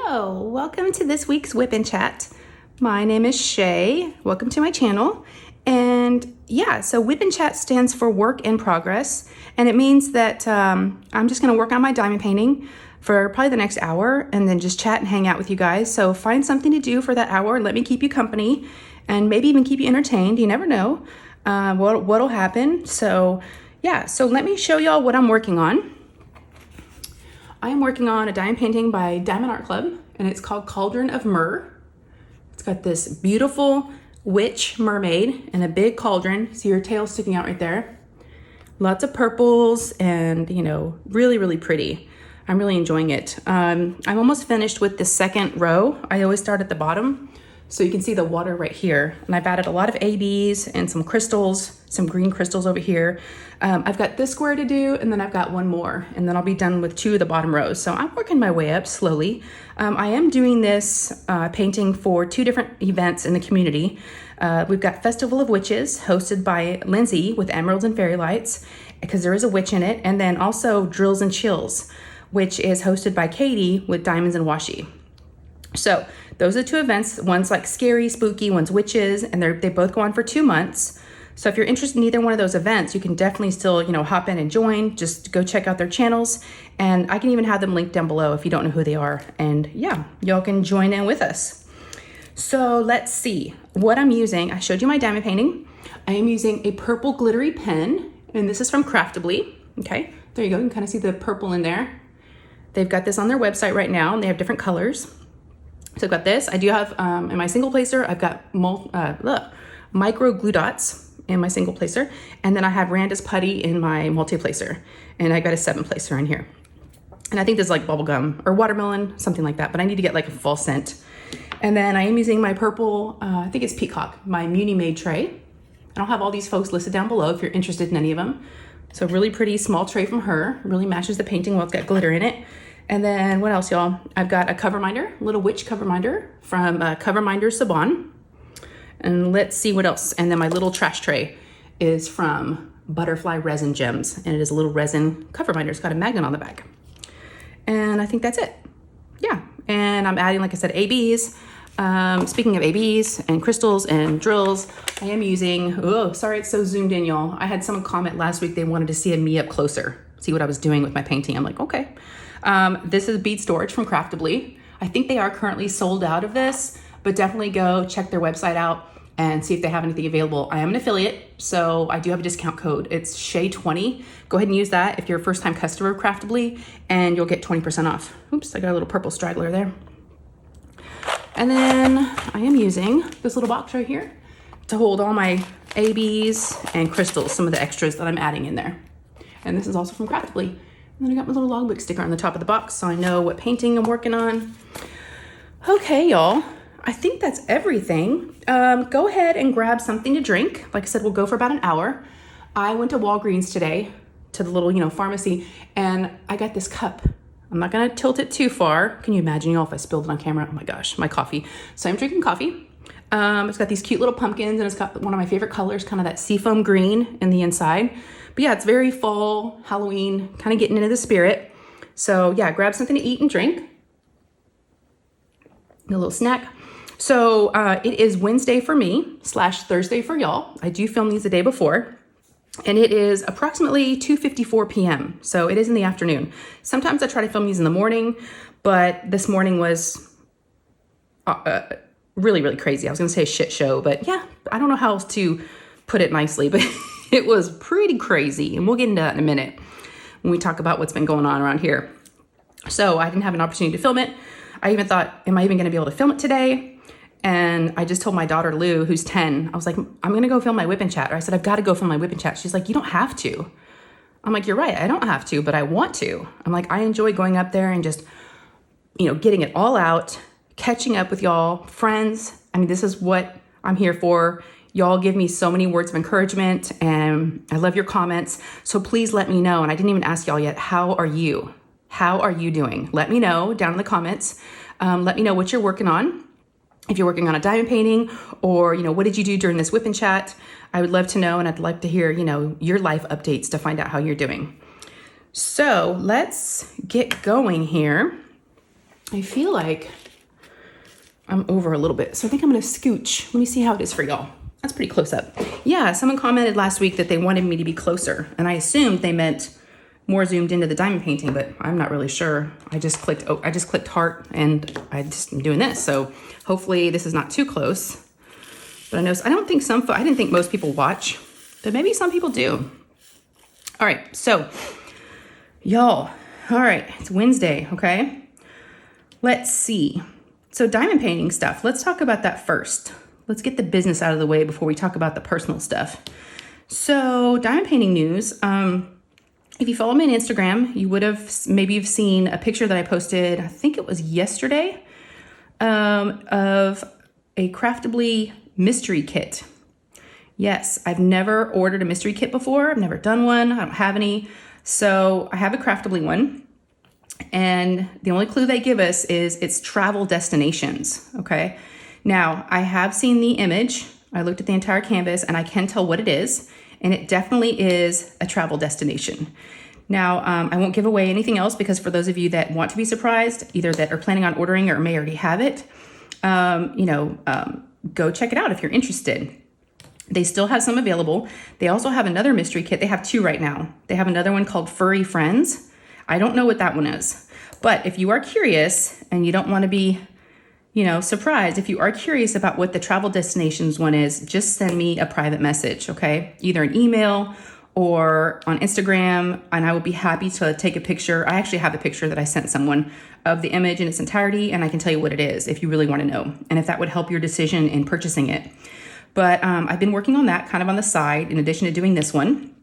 Hello, welcome to this week's Whip and Chat. My name is Shay. Welcome to my channel. And yeah, so Whip and Chat stands for work in progress. And it means that I'm just gonna work on my diamond painting for probably the next hour and then just chat and hang out with you guys. So find something to do for that hour. Let me keep you company and maybe even keep you entertained. You never know what'll happen. So yeah, so let me show y'all what I'm working on. I am working on a diamond painting by Diamond Art Club, and it's called Cauldron of Mer. It's got this beautiful witch mermaid and a big cauldron. See her tail sticking out right there. Lots of purples and, you know, really, really pretty. I'm really enjoying it. I'm almost finished with the second row. I always start at the bottom, so you can see the water right here. And I've added a lot of ABs and some crystals, some green crystals over here. I've got this square to do, and then I've got one more, and then I'll be done with 2 of the bottom rows. So I'm working my way up slowly. I am doing this painting for 2 different events in the community. We've got Festival of Witches, hosted by Lindsay with Emeralds and Fairy Lights, because there is a witch in it, and then also Drills and Chills, which is hosted by Katie with Diamonds and Washi. So those are 2 events. One's like scary, spooky, one's witches, and they both go on for 2 months. So if you're interested in either one of those events, you can definitely still, you know, hop in and join. Just go check out their channels, and I can even have them linked down below if you don't know who they are. And yeah, y'all can join in with us. So let's see what I'm using. I showed you my diamond painting. I am using a purple glittery pen, and this is from Craftibly. Okay, there you go. You can kind of see the purple in there. They've got this on their website right now, and they have different colors. So I've got this. I do have, in my single placer, I've got micro glue dots in my single placer. And then I have Randis putty in my multi-placer. And I got a 7 placer in here. And I think this is like bubblegum or watermelon, something like that. But I need to get like a fall scent. And then I am using my purple, I think it's Peacock, my Munimade Tray. And I'll have all these folks listed down below if you're interested in any of them. So really pretty small tray from her. Really matches the painting well. It's got glitter in it. And then what else, y'all? I've got a Coverminder, little witch Coverminder from Coverminders Siobhan. And let's see what else. And then my little trash tray is from Butterfly Resin Gems. And it is a little resin Coverminder. It's got a magnet on the back. And I think that's it. Yeah. And I'm adding, like I said, ABs. Speaking of ABs and crystals and drills, I am using, oh, sorry it's so zoomed in, y'all. I had someone comment last week they wanted to see me up closer, see what I was doing with my painting. I'm like, okay. This is Bead Storage from Craftibly. I think they are currently sold out of this, but definitely go check their website out and see if they have anything available. I am an affiliate, so I do have a discount code. It's Shay20. Go ahead and use that if you're a first-time customer of Craftibly, and you'll get 20% off. Oops, I got a little purple straggler there. And then I am using this little box right here to hold all my ABs and crystals, some of the extras that I'm adding in there. And this is also from Craftibly. And then I got my little logbook sticker on the top of the box so I know what painting I'm working on. Okay, y'all. I think that's everything. Go ahead and grab something to drink. Like I said, we'll go for about an hour. I went to Walgreens today to the little, you know, pharmacy, and I got this cup. I'm not gonna tilt it too far. Can you imagine, y'all, if I spilled it on camera? Oh my gosh, my coffee. So I'm drinking coffee. It's got these cute little pumpkins, and it's got one of my favorite colors, kind of that seafoam green in the inside. But yeah, it's very fall, Halloween, kind of getting into the spirit. So yeah, grab something to eat and drink. A little snack. So it is Wednesday for me / Thursday for y'all. I do film these the day before. And it is approximately 2:54 p.m. So it is in the afternoon. Sometimes I try to film these in the morning, but this morning was really, really crazy. I was gonna say a shit show, but yeah, I don't know how else to put it nicely, but it was pretty crazy. And we'll get into that in a minute when we talk about what's been going on around here. So I didn't have an opportunity to film it. I even thought, am I even gonna be able to film it today? And I just told my daughter, Lou, who's 10, I was like, I'm gonna go film my Whip and Chat. Or I said, I've gotta go film my Whip and Chat. She's like, you don't have to. I'm like, you're right, I don't have to, but I want to. I'm like, I enjoy going up there and just, you know, getting it all out, catching up with y'all, friends. I mean, this is what I'm here for. Y'all give me so many words of encouragement, and I love your comments. So please let me know. And I didn't even ask y'all yet, how are you? How are you doing? Let me know down in the comments. Let me know what you're working on. If you're working on a diamond painting, or, you know, what did you do during this Whip and Chat? I would love to know, and I'd like to hear, you know, your life updates to find out how you're doing. So let's get going here. I feel like I'm over a little bit. So I think I'm gonna scooch. Let me see how it is for y'all. That's pretty close up. Yeah, someone commented last week that they wanted me to be closer, and I assumed they meant more zoomed into the diamond painting, but I'm not really sure. I just clicked heart, and I just am doing this. So hopefully this is not too close. But I didn't think most people watch, but maybe some people do. All right, so y'all, all right, it's Wednesday, okay? Let's see. So diamond painting stuff, let's talk about that first. Let's get the business out of the way before we talk about the personal stuff. So diamond painting news, if you follow me on Instagram, you would have maybe seen a picture that I posted, I think it was yesterday, of a Craftibly mystery kit. Yes, I've never ordered a mystery kit before. I've never done one. I don't have any. So I have a Craftibly one. And the only clue they give us is it's travel destinations, okay? Now, I have seen the image. I looked at the entire canvas and I can tell what it is. And it definitely is a travel destination. Now, I won't give away anything else because for those of you that want to be surprised, either that are planning on ordering or may already have it, go check it out if you're interested. They still have some available. They also have another mystery kit. They have two right now. They have another one called Furry Friends. I don't know what that one is, but if you are curious and you don't want to be, surprised, if you are curious about what the travel destinations one is, just send me a private message, okay? Either an email or on Instagram, and I would be happy to take a picture. I actually have a picture that I sent someone of the image in its entirety, and I can tell you what it is if you really want to know, and if that would help your decision in purchasing it. But I've been working on that kind of on the side in addition to doing this one,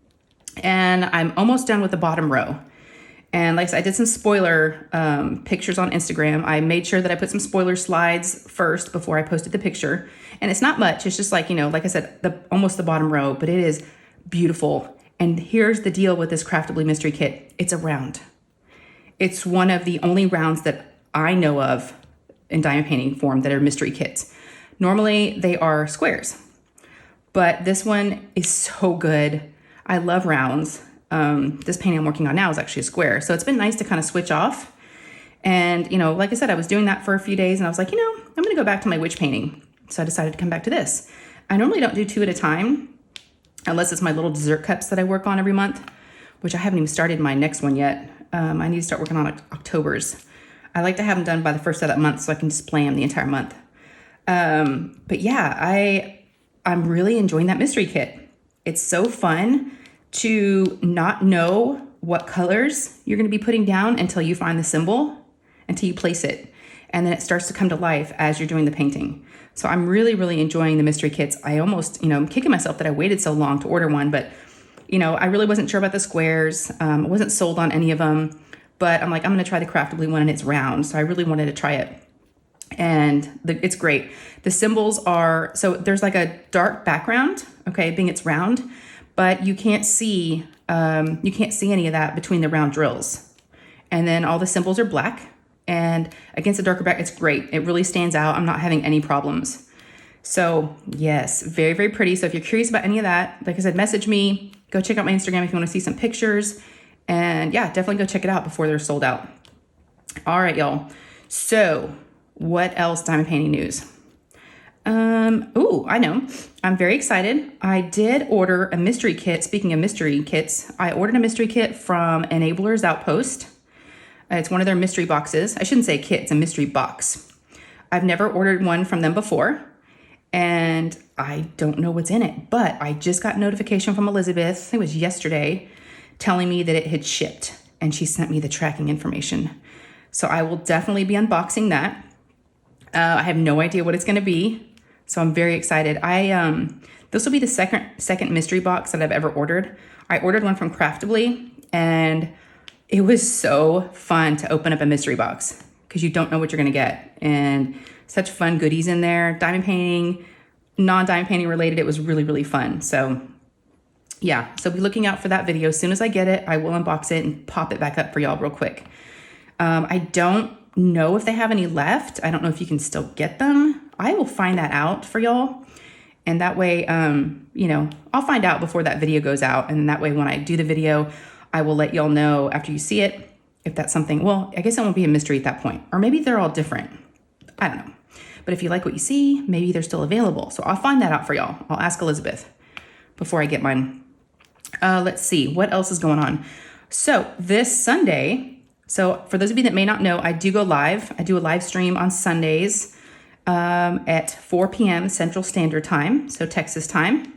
and I'm almost done with the bottom row. And like I said, I did some spoiler pictures on Instagram. I made sure that I put some spoiler slides first before I posted the picture. And it's not much. It's just like, like I said, almost the bottom row, but it is beautiful. And here's the deal with this Craftibly mystery kit. It's a round. It's one of the only rounds that I know of in diamond painting form that are mystery kits. Normally they are squares, but this one is so good. I love rounds. This painting I'm working on now is actually a square. So it's been nice to kind of switch off. And, like I said, I was doing that for a few days and I was like, I'm going to go back to my witch painting. So I decided to come back to this. I normally don't do 2 at a time unless it's my little dessert cups that I work on every month, which I haven't even started my next one yet. I need to start working on October's. I like to have them done by the first of that month so I can display them the entire month. But yeah, I'm really enjoying that mystery kit. It's so fun to not know what colors you're going to be putting down until you find the symbol, until you place it. And then it starts to come to life as you're doing the painting. So I'm really, really enjoying the mystery kits. I almost, I'm kicking myself that I waited so long to order one, but I really wasn't sure about the squares. I wasn't sold on any of them, but I'm like, I'm going to try the Craftibly one and it's round. So I really wanted to try it. And it's great. The symbols are, so there's like a dark background, okay, being it's round, but you can't see any of that between the round drills. And then all the symbols are black, and against the darker back, it's great. It really stands out. I'm not having any problems. So yes, very, very pretty. So if you're curious about any of that, like I said, message me, go check out my Instagram if you want to see some pictures, and yeah, definitely go check it out before they're sold out. All right, y'all. So what else diamond painting news? I know. I'm very excited. I did order a mystery kit. Speaking of mystery kits, I ordered a mystery kit from Enabler's Outpost. It's one of their mystery boxes. I shouldn't say kit, it's a mystery box. I've never ordered one from them before, and I don't know what's in it, but I just got notification from Elizabeth, I think it was yesterday, telling me that it had shipped, and she sent me the tracking information. So I will definitely be unboxing that. I have no idea what it's going to be, so I'm very excited. This will be the second mystery box that I've ever ordered. I ordered one from Craftibly, and it was so fun to open up a mystery box because you don't know what you're going to get, and such fun goodies in there. Diamond painting, non-diamond painting related. It was really, really fun. So yeah, so be looking out for that video. As soon as I get it, I will unbox it and pop it back up for y'all real quick. I don't know if they have any left. I don't know if you can still get them. I will find that out for y'all. And that way, I'll find out before that video goes out. And that way, when I do the video, I will let y'all know after you see it. if that's something, well, I guess it won't be a mystery at that point. Or maybe they're all different. I don't know. But if you like what you see, maybe they're still available. So I'll find that out for y'all. I'll ask Elizabeth before I get mine. Let's see, what else is going on? So this Sunday, so for those of you that may not know, I do go live. I do a live stream on Sundays at 4 p.m. Central Standard Time, so Texas time.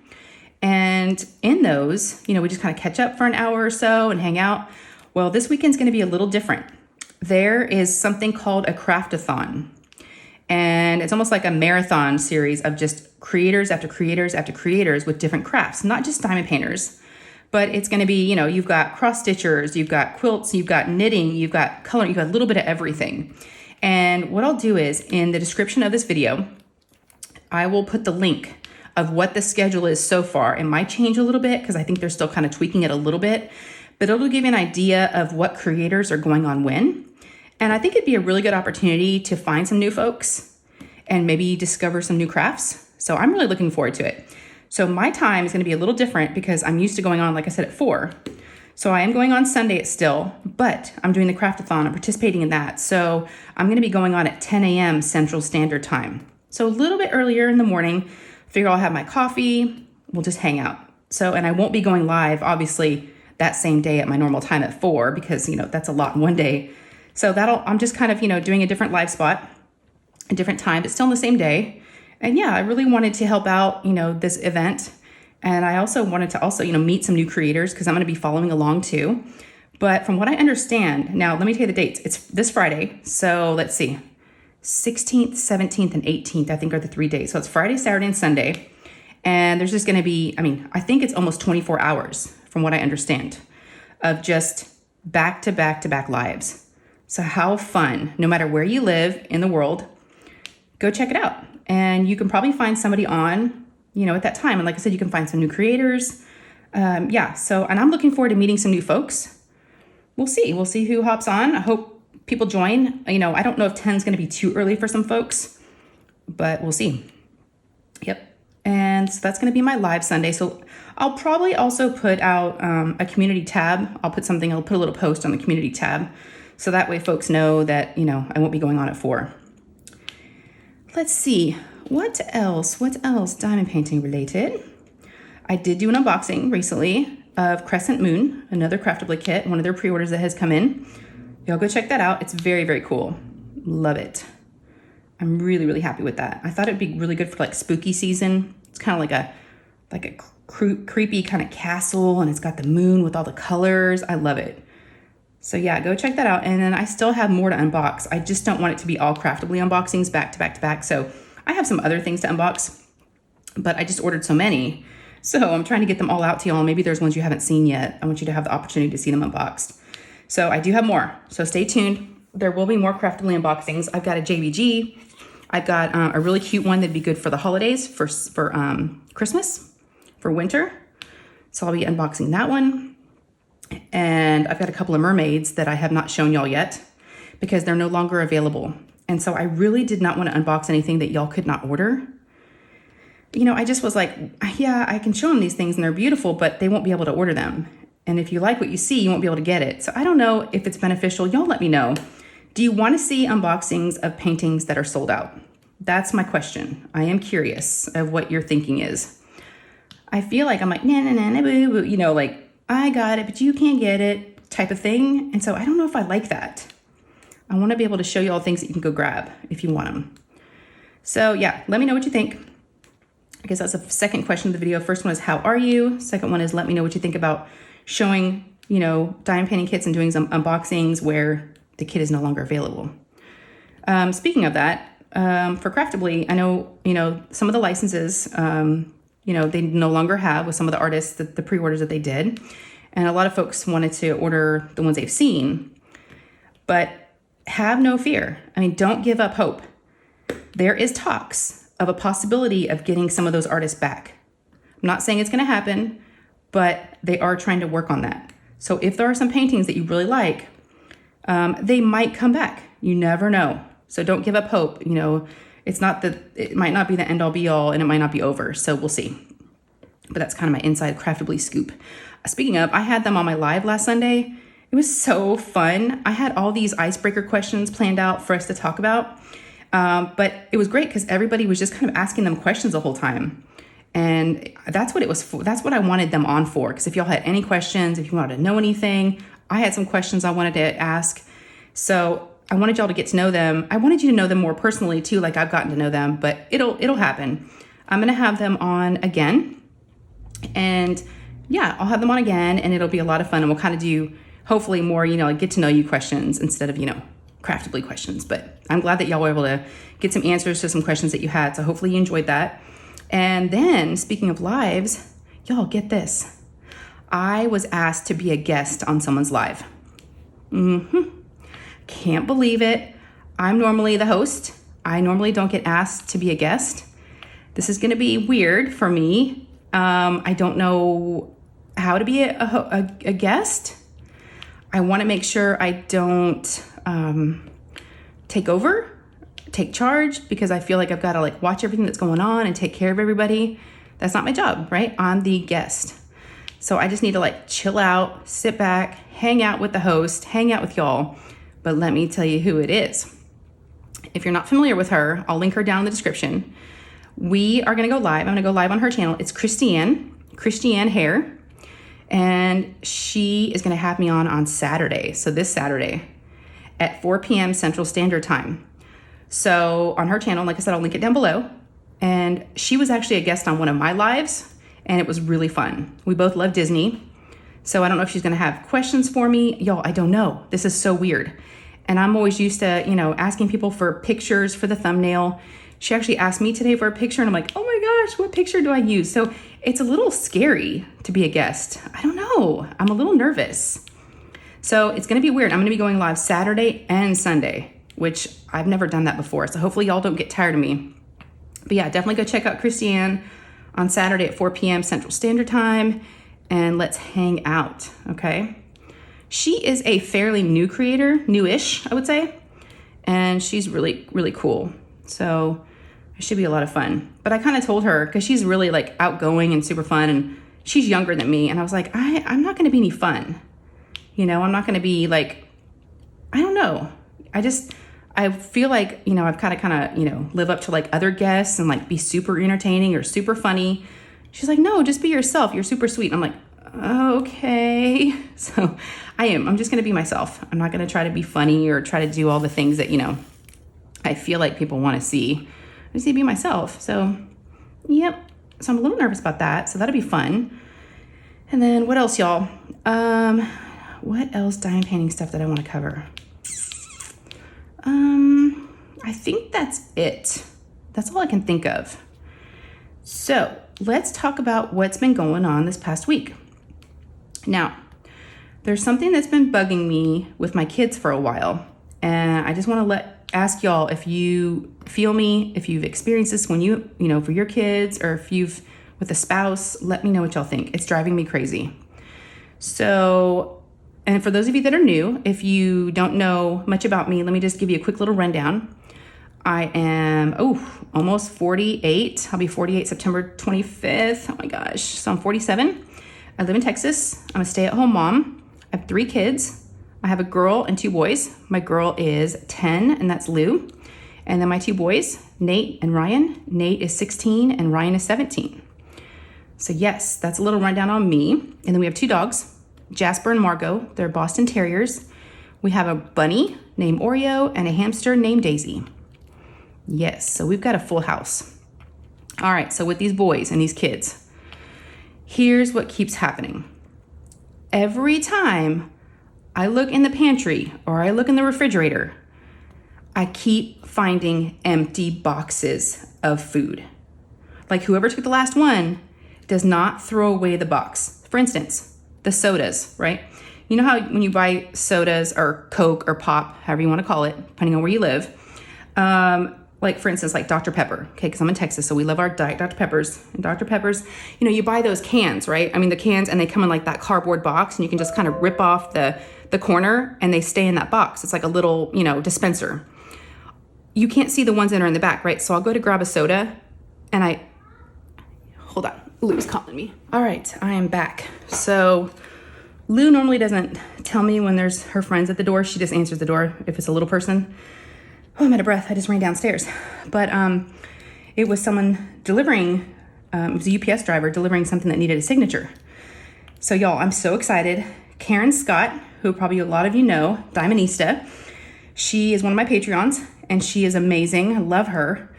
And in those, we just kind of catch up for an hour or so and hang out. Well, this weekend's going to be a little different. There is something called a Craftathon. And it's almost like a marathon series of just creators after creators after creators with different crafts, not just diamond painters, but it's going to be, you've got cross stitchers, you've got quilts, you've got knitting, you've got coloring, you've got a little bit of everything. And what I'll do is in the description of this video, I will put the link of what the schedule is so far. It might change a little bit because I think they're still kind of tweaking it a little bit, but it'll give you an idea of what creators are going on when. And I think it'd be a really good opportunity to find some new folks and maybe discover some new crafts. So I'm really looking forward to it. So my time is going to be a little different because I'm used to going on, like I said, at 4. So I am going on Sunday still, but I'm doing the Craftathon. I'm participating in that. So I'm going to be going on at 10 a.m. Central Standard Time. So a little bit earlier in the morning. Figure I'll have my coffee. We'll just hang out. So, and I won't be going live, obviously, that same day at my normal time at 4 because, that's a lot in one day. So I'm just kind of, doing a different live spot, a different time, but still in the same day. And yeah, I really wanted to help out, this event. And I also wanted to meet some new creators because I'm going to be following along too. But from what I understand, now let me tell you the dates. It's this Friday. So let's see, 16th, 17th, and 18th, I think are the 3 days. So it's Friday, Saturday, and Sunday. And there's just going to be, I think it's almost 24 hours from what I understand of just back to back to back lives. So how fun, no matter where you live in the world, go check it out. And you can probably find somebody on, at that time. And like I said, you can find some new creators. And I'm looking forward to meeting some new folks. We'll see who hops on. I hope people join. I don't know if 10 is going to be too early for some folks, but we'll see. Yep. And so that's going to be my live Sunday. So I'll probably also put out a community tab. I'll put a little post on the community tab. So that way folks know that, I won't be going on at 4. Let's see. What else diamond painting related? I did do an unboxing recently of Crescent Moon, another Craftibly kit, one of their pre-orders that has come in. Y'all go check that out. It's very, very cool. Love it. I'm really, really happy with that. I thought it'd be really good for like spooky season. It's kind of like a creepy kind of castle, and it's got the moon with all the colors. I love it. So yeah, go check that out. And then I still have more to unbox. I just don't want it to be all Craftibly unboxings back to back to back. So I have some other things to unbox, but I just ordered so many. So I'm trying to get them all out to y'all. Maybe there's ones you haven't seen yet. I want you to have the opportunity to see them unboxed. So I do have more. So stay tuned. There will be more Craftibly unboxings. I've got a JBG. I've got a really cute one that'd be good for the holidays, for Christmas, for winter. So I'll be unboxing that one. And I've got a couple of mermaids that I have not shown y'all yet because they're no longer available. And so I really did not want to unbox anything that y'all could not order. I just was like, yeah, I can show them these things and they're beautiful, but they won't be able to order them. And if you like what you see, you won't be able to get it. So I don't know if it's beneficial. Y'all let me know. Do you want to see unboxings of paintings that are sold out? That's my question. I am curious of what your thinking is. I feel like I'm like, nah, boo, like, I got it, but you can't get it type of thing. And so I don't know if I like that. I want to be able to show you all things that you can go grab if you want them. So yeah, let me know what you think. I guess that's the second question of the video. First one is, how are you? Second one is, let me know what you think about showing, diamond painting kits and doing some unboxings where the kit is no longer available. Speaking of that, for Craftibly, I know, some of the licenses, they no longer have with some of the artists, the pre-orders that they did. And a lot of folks wanted to order the ones they've seen, but have no fear. Don't give up hope. There is talks of a possibility of getting some of those artists back. I'm not saying it's going to happen, but they are trying to work on that. So if there are some paintings that you really like, they might come back. You never know. So don't give up hope. It might not be the end all be all, and it might not be over. So we'll see. But that's kind of my inside Craftibly scoop. Speaking of, I had them on my live last Sunday, It was so fun. I had all these icebreaker questions planned out for us to talk about. But it was great because everybody was just kind of asking them questions the whole time. And that's what it was for. That's what I wanted them on for. Because if y'all had any questions, if you wanted to know anything, I had some questions I wanted to ask. So I wanted y'all to get to know them. I wanted you to know them more personally too, like I've gotten to know them, but it'll happen. I'm going to have them on again. And yeah, I'll have them on again and it'll be a lot of fun. And we'll kind of do hopefully more, like get to know you questions instead of, Craftibly questions. But I'm glad that y'all were able to get some answers to some questions that you had. So hopefully you enjoyed that. And then speaking of lives, y'all get this. I was asked to be a guest on someone's live. Can't believe it. I'm normally the host. I normally don't get asked to be a guest. This is going to be weird for me. I don't know how to be a guest. I want to make sure I don't take charge, because I feel like I've got to watch everything that's going on and take care of everybody. That's not my job, right? I'm the guest. So I just need to chill out, sit back, hang out with the host, hang out with y'all. But let me tell you who it is. If you're not familiar with her, I'll link her down in the description. We are going to go live. I'm going to go live on her channel. It's Christiane Hair. And she is going to have me on Saturday. So this Saturday at 4 p.m. Central Standard Time. So on her channel, like I said, I'll link it down below. And she was actually a guest on one of my lives, and it was really fun. We both love Disney. So I don't know if she's going to have questions for me. Y'all, I don't know. This is so weird. And I'm always used to, asking people for pictures for the thumbnail. She actually asked me today for a picture, and I'm like, oh my gosh, what picture do I use? So it's a little scary to be a guest. I don't know. I'm a little nervous. So it's going to be weird. I'm going to be going live Saturday and Sunday, which I've never done that before. So hopefully y'all don't get tired of me. But yeah, definitely go check out Christiane on Saturday at 4 p.m. Central Standard Time, and let's hang out, okay? She is a fairly new creator, newish, I would say, and she's really, really cool. So it should be a lot of fun. But I kind of told her, because she's really outgoing and super fun, and she's younger than me, and I was like, I'm not going to be any fun. I'm not going to be I don't know. I feel like, I've kind of, live up to other guests and be super entertaining or super funny. She's like, no, just be yourself. You're super sweet. And I'm like, okay. So I'm just going to be myself. I'm not going to try to be funny or try to do all the things that, I feel like people want to see. I just need to be myself. So, yep. So I'm a little nervous about that. So that'll be fun. And then what else, y'all? What else diamond painting stuff that I want to cover? I think that's it. That's all I can think of. So let's talk about what's been going on this past week. Now, there's something that's been bugging me with my kids for a while. And I just want to ask y'all if you feel me, if you've experienced this when for your kids, or if you've with a spouse, let me know what y'all think. It's driving me crazy. So, and for those of you that are new, if you don't know much about me, let me just give you a quick little rundown. I am, almost 48. I'll be 48 September 25th. Oh my gosh. So I'm 47. I live in Texas. I'm a stay-at-home mom. I have 3 kids. I have a girl and 2 boys. My girl is 10, and that's Lou. And then my 2 boys, Nate and Ryan. Nate is 16 and Ryan is 17. So yes, that's a little rundown on me. And then we have 2 dogs, Jasper and Margot. They're Boston Terriers. We have a bunny named Oreo and a hamster named Daisy. Yes, so we've got a full house. All right, so with these boys and these kids, here's what keeps happening. Every time I look in the pantry or I look in the refrigerator, I keep finding empty boxes of food. Like whoever took the last one does not throw away the box. For instance, the sodas, right? You know how when you buy sodas or Coke or pop, however you want to call it, depending on where you live, like for instance, like Dr. Pepper, okay, because I'm in Texas, so we love our Diet Dr. Peppers. And Dr. Peppers, you buy those cans, right? I mean, the cans, and they come in like that cardboard box, and you can just kind of rip off the corner, and they stay in that box. It's like a little, dispenser. You can't see the ones that are in the back, right? So I'll go to grab a soda, and hold on, Lou's calling me. All right, I am back. So Lou normally doesn't tell me when there's her friends at the door. She just answers the door if it's a little person. Oh, I'm out of breath. I just ran downstairs. But it was someone delivering, it was a UPS driver delivering something that needed a signature. So y'all, I'm so excited. Karen Scott, who probably a lot of you know, Diamondista, she is one of my Patreons, and she is amazing. I love her.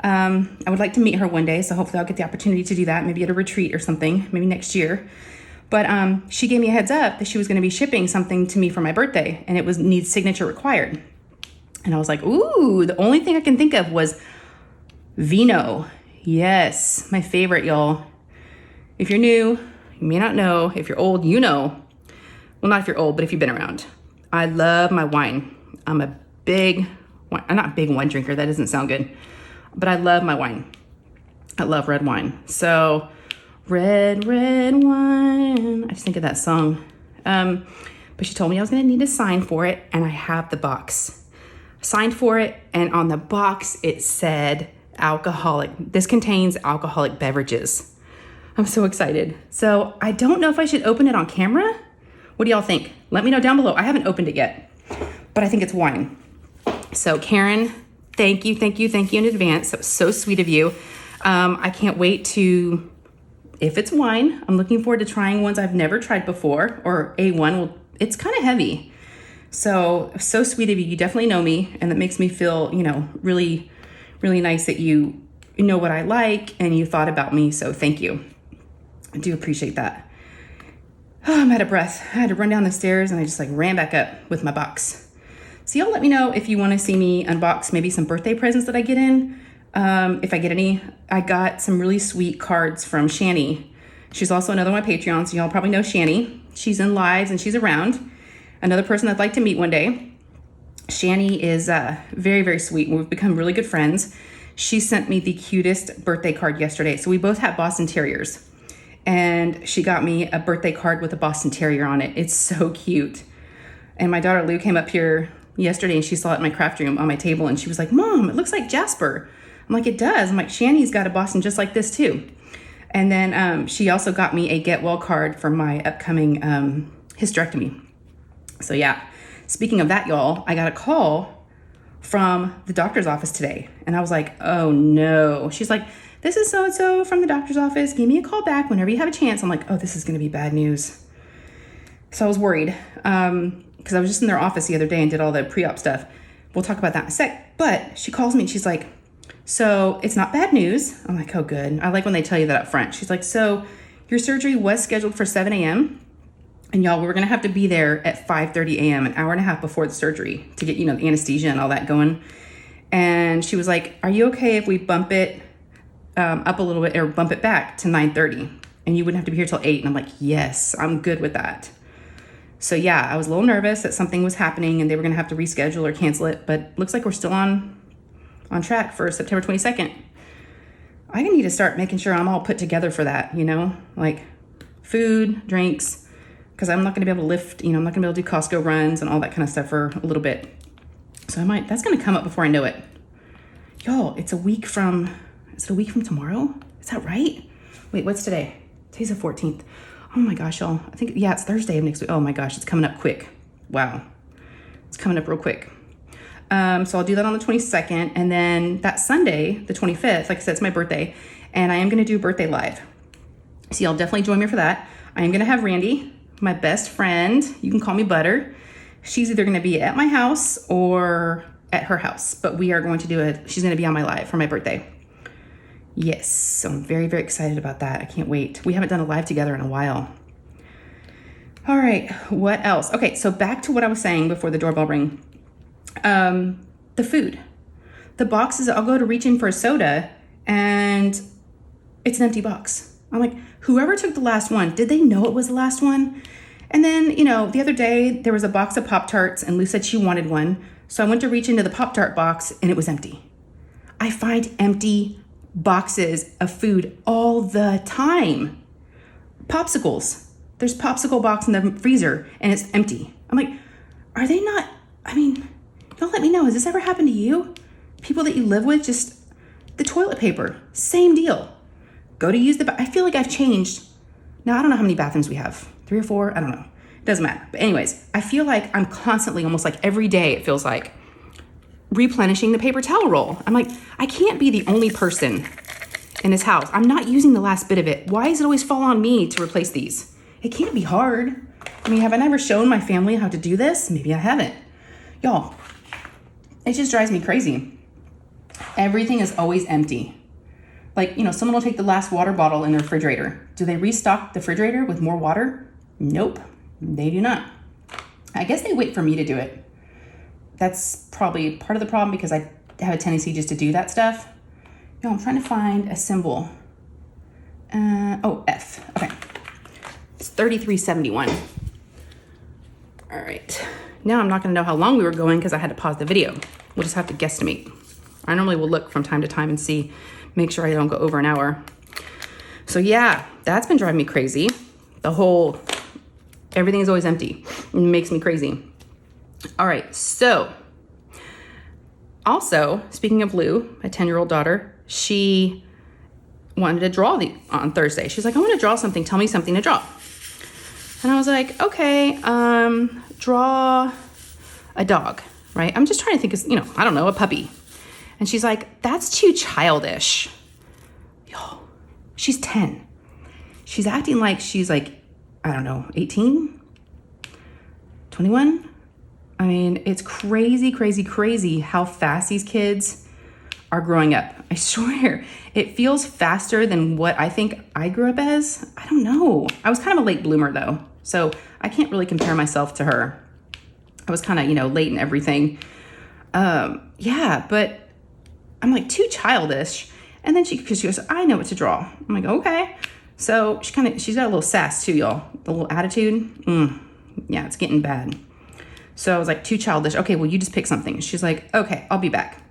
I would like to meet her one day, so hopefully I'll get the opportunity to do that, maybe at a retreat or something, maybe next year. But she gave me a heads up that she was going to be shipping something to me for my birthday, and it was needs signature required. And I was like, ooh, the only thing I can think of was vino. Yes, my favorite, y'all. If you're new, you may not know. If you're old, you know. Well, not if you're old, but if you've been around. I love my wine. I'm a big, I'm not a big wine drinker. That doesn't sound good. But I love my wine. I love red wine. So red, red wine. I just think of that song. But she told me I was going to need to sign for it, and I have the box. Signed for it, and on the box it said alcoholic. This contains alcoholic beverages. I'm so excited. So I don't know if I should open it on camera. What do y'all think? Let me know down below. I haven't opened it yet, but I think it's wine. So Karen, thank you in advance. That was so sweet of you. I can't wait to, if it's wine, I'm looking forward to trying ones I've never tried before, or A1. Well, it's kind of heavy. So sweet of you. You definitely know me, and that makes me feel, really, really nice that you know what I like and you thought about me. So thank you. I do appreciate that. Oh, I'm out of breath. I had to run down the stairs, and I just ran back up with my box. So y'all let me know if you want to see me unbox maybe some birthday presents that I get in. If I get any. I got some really sweet cards from Shani. She's also another one of my Patreons, so y'all probably know Shani. She's in lives and she's around. Another person I'd like to meet one day. Shani is very, very sweet. We've become really good friends. She sent me the cutest birthday card yesterday. So we both have Boston Terriers. And she got me a birthday card with a Boston Terrier on it. It's so cute. And my daughter Lou came up here yesterday, and she saw it in my craft room on my table, and she was like, Mom, it looks like Jasper. I'm like, it does. I'm like, Shani's got a Boston just like this too. And then she also got me a get well card for my upcoming hysterectomy. So yeah, speaking of that, y'all, I got a call from the doctor's office today, and I was like, oh no. She's like, this is so-and-so from the doctor's office. Give me a call back whenever you have a chance. I'm like, oh, this is going to be bad news. So I was worried because I was just in their office the other day and did all the pre-op stuff. We'll talk about that in a sec. But she calls me and she's like, so it's not bad news. I'm like, oh, good. I like when they tell you that up front. She's like, so your surgery was scheduled for 7 a.m. And y'all, we were going to have to be there at 5:30 a.m., an hour and a half before the surgery to get, the anesthesia and all that going. And she was like, are you okay if we bump it up a little bit or bump it back to 9:30? And you wouldn't have to be here till 8. And I'm like, yes, I'm good with that. So yeah, I was a little nervous that something was happening and they were going to have to reschedule or cancel it. But looks like we're still on track for September 22nd. I need to start making sure I'm all put together for that, like food, drinks, because I'm not going to be able to lift, I'm not going to be able to do Costco runs and all that kind of stuff for a little bit. So that's going to come up before I know it. Y'all, is it a week from tomorrow? Is that right? Wait, what's today? Today's the 14th. Oh my gosh, y'all. I think, it's Thursday of next week. Oh my gosh, it's coming up quick. Wow. It's coming up real quick. So I'll do that on the 22nd. And then that Sunday, the 25th, like I said, it's my birthday. And I am going to do birthday live. So y'all definitely join me for that. I am going to have Randy, my best friend. You can call me Butter. She's either going to be at my house or at her house. But we are going to do it. She's going to be on my live for my birthday. Yes, so I'm very, very excited about that. I can't wait. We haven't done a live together in a while. All right, what else? Okay, so back to what I was saying before the doorbell rang. The food. The boxes, I'll go to reach in for a soda, and it's an empty box. I'm like, whoever took the last one, did they know it was the last one? And then, the other day, there was a box of Pop-Tarts, and Lou said she wanted one. So I went to reach into the Pop-Tart box, and it was empty. I find empty boxes of food all the time. Popsicles. There's popsicle box in the freezer and it's empty. I'm like, are they not, don't let me know. Has this ever happened to you? People that you live with, just the toilet paper, same deal. Go to use I feel like I've changed. Now, I don't know how many bathrooms we have. 3 or 4, I don't know. Doesn't matter. But anyways, I feel like I'm constantly, almost like every day, it feels like, replenishing the paper towel roll. I'm like, I can't be the only person in this house. I'm not using the last bit of it. Why does it always fall on me to replace these? It can't be hard. I mean, have I never shown my family how to do this? Maybe I haven't. Y'all, it just drives me crazy. Everything is always empty. Like, you know, someone will take the last water bottle in the refrigerator. Do they restock the refrigerator with more water? Nope, they do not. I guess they wait for me to do it. That's probably part of the problem because I have a tendency just to do that stuff. No, I'm trying to find a symbol. F. Okay. It's 3371. All right. Now I'm not going to know how long we were going because I had to pause the video. We'll just have to guesstimate. I normally will look from time to time and see, make sure I don't go over an hour. So yeah, that's been driving me crazy. The whole, everything is always empty. It makes me crazy. All right, so also, speaking of Lou, my 10-year-old daughter, she wanted to draw on Thursday. She's like, I want to draw something. Tell me something to draw. And I was like, okay, draw a dog, right? I'm just trying to think of, you know, I don't know, a puppy. And she's like, that's too childish. Yo, she's 10. She's acting like she's like, I don't know, 18, 21. I mean, it's crazy, crazy, crazy how fast these kids are growing up. I swear, it feels faster than what I think I grew up as. I don't know. I was kind of a late bloomer though, so I can't really compare myself to her. I was kind of, you know, late in everything. Yeah, but I'm like too childish. And then she goes, I know what to draw. I'm like, okay. So she's got a little sass too, y'all. A little attitude. Yeah, it's getting bad. So I was like, too childish. Okay, well, you just pick something. She's like, okay, I'll be back.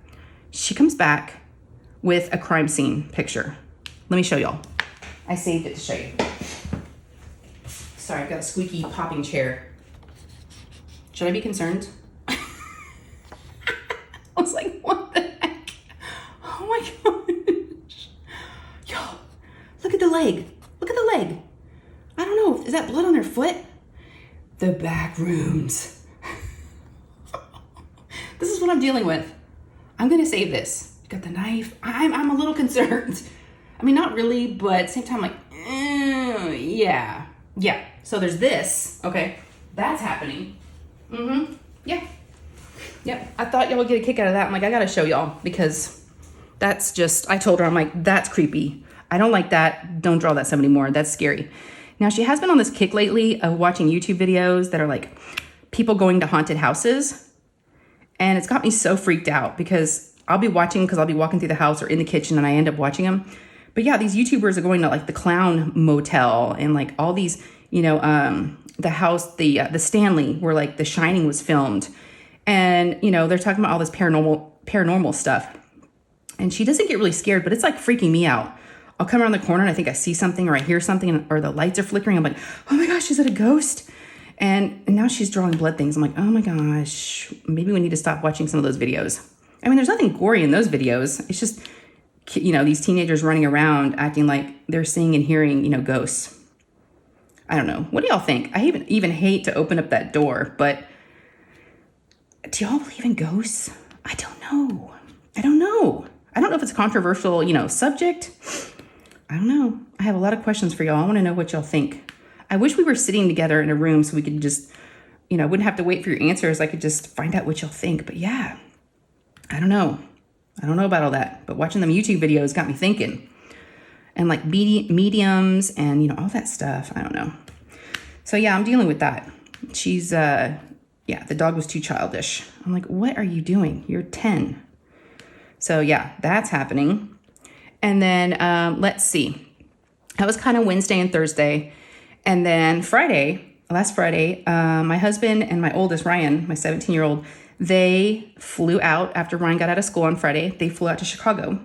She comes back with a crime scene picture. Let me show y'all. I saved it to show you. Sorry, I've got a squeaky popping chair. Should I be concerned? I was like, what the heck? Oh my gosh. Y'all, look at the leg. Look at the leg. I don't know, is that blood on her foot? The back rooms. This is what I'm dealing with. I'm gonna save this. Got the knife. I'm a little concerned. I mean, not really, but at the same time, like, yeah. So there's this. Okay, that's happening. Yeah. Yep. I thought y'all would get a kick out of that. I'm like, I gotta show y'all because that's just. I told her, I'm like, that's creepy. I don't like that. Don't draw that stuff anymore. That's scary. Now she has been on this kick lately of watching YouTube videos that are like people going to haunted houses. And it's got me so freaked out because I'll be watching because I'll be walking through the house or in the kitchen and I end up watching them. But yeah, these YouTubers are going to like the Clown Motel and like all these, you know, the house, the Stanley where like The Shining was filmed. And, you know, they're talking about all this paranormal stuff. And she doesn't get really scared, but it's like freaking me out. I'll come around the corner and I think I see something or I hear something or the lights are flickering. I'm like, oh my gosh, is it a ghost? And now she's drawing blood things. I'm like, oh my gosh, maybe we need to stop watching some of those videos. I mean, there's nothing gory in those videos. It's just, you know, these teenagers running around acting like they're seeing and hearing, you know, ghosts. I don't know. What do y'all think? I even hate to open up that door, but do y'all believe in ghosts? I don't know. I don't know if it's a controversial, you know, subject. I don't know. I have a lot of questions for y'all. I want to know what y'all think. I wish we were sitting together in a room so we could just, you know, wouldn't have to wait for your answers. I could just find out what y'all think. But yeah, I don't know. I don't know about all that. But watching them YouTube videos got me thinking. And like mediums and, you know, all that stuff. I don't know. So yeah, I'm dealing with that. She's, the dog was too childish. I'm like, what are you doing? You're 10. So yeah, that's happening. And then let's see. That was kind of Wednesday and Thursday. And then last Friday, my husband and my oldest, Ryan, my 17-year-old, they flew out after Ryan got out of school on Friday. They flew out to Chicago.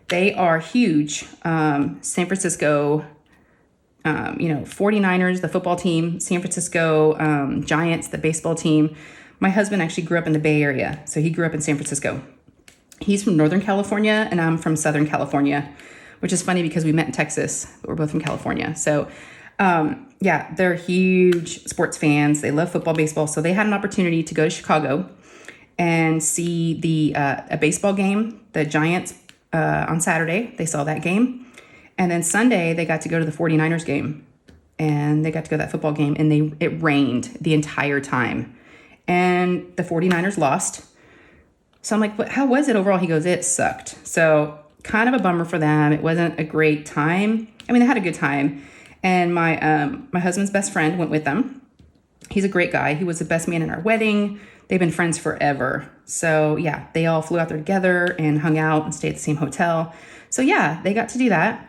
They are huge San Francisco, 49ers, the football team, San Francisco Giants, the baseball team. My husband actually grew up in the Bay Area, so he grew up in San Francisco. He's from Northern California, and I'm from Southern California, which is funny because we met in Texas, but we're both from California. So Yeah, they're huge sports fans. They love football, baseball. So they had an opportunity to go to Chicago and see a baseball game, the Giants, on Saturday. They saw that game. And then Sunday, they got to go to the 49ers game. And they got to go to that football game. And it rained the entire time. And the 49ers lost. So I'm like, but how was it overall? He goes, it sucked. So kind of a bummer for them. It wasn't a great time. I mean, they had a good time. And my husband's best friend went with them. He's a great guy. He was the best man in our wedding. They've been friends forever. So yeah, they all flew out there together and hung out and stayed at the same hotel. So yeah, they got to do that.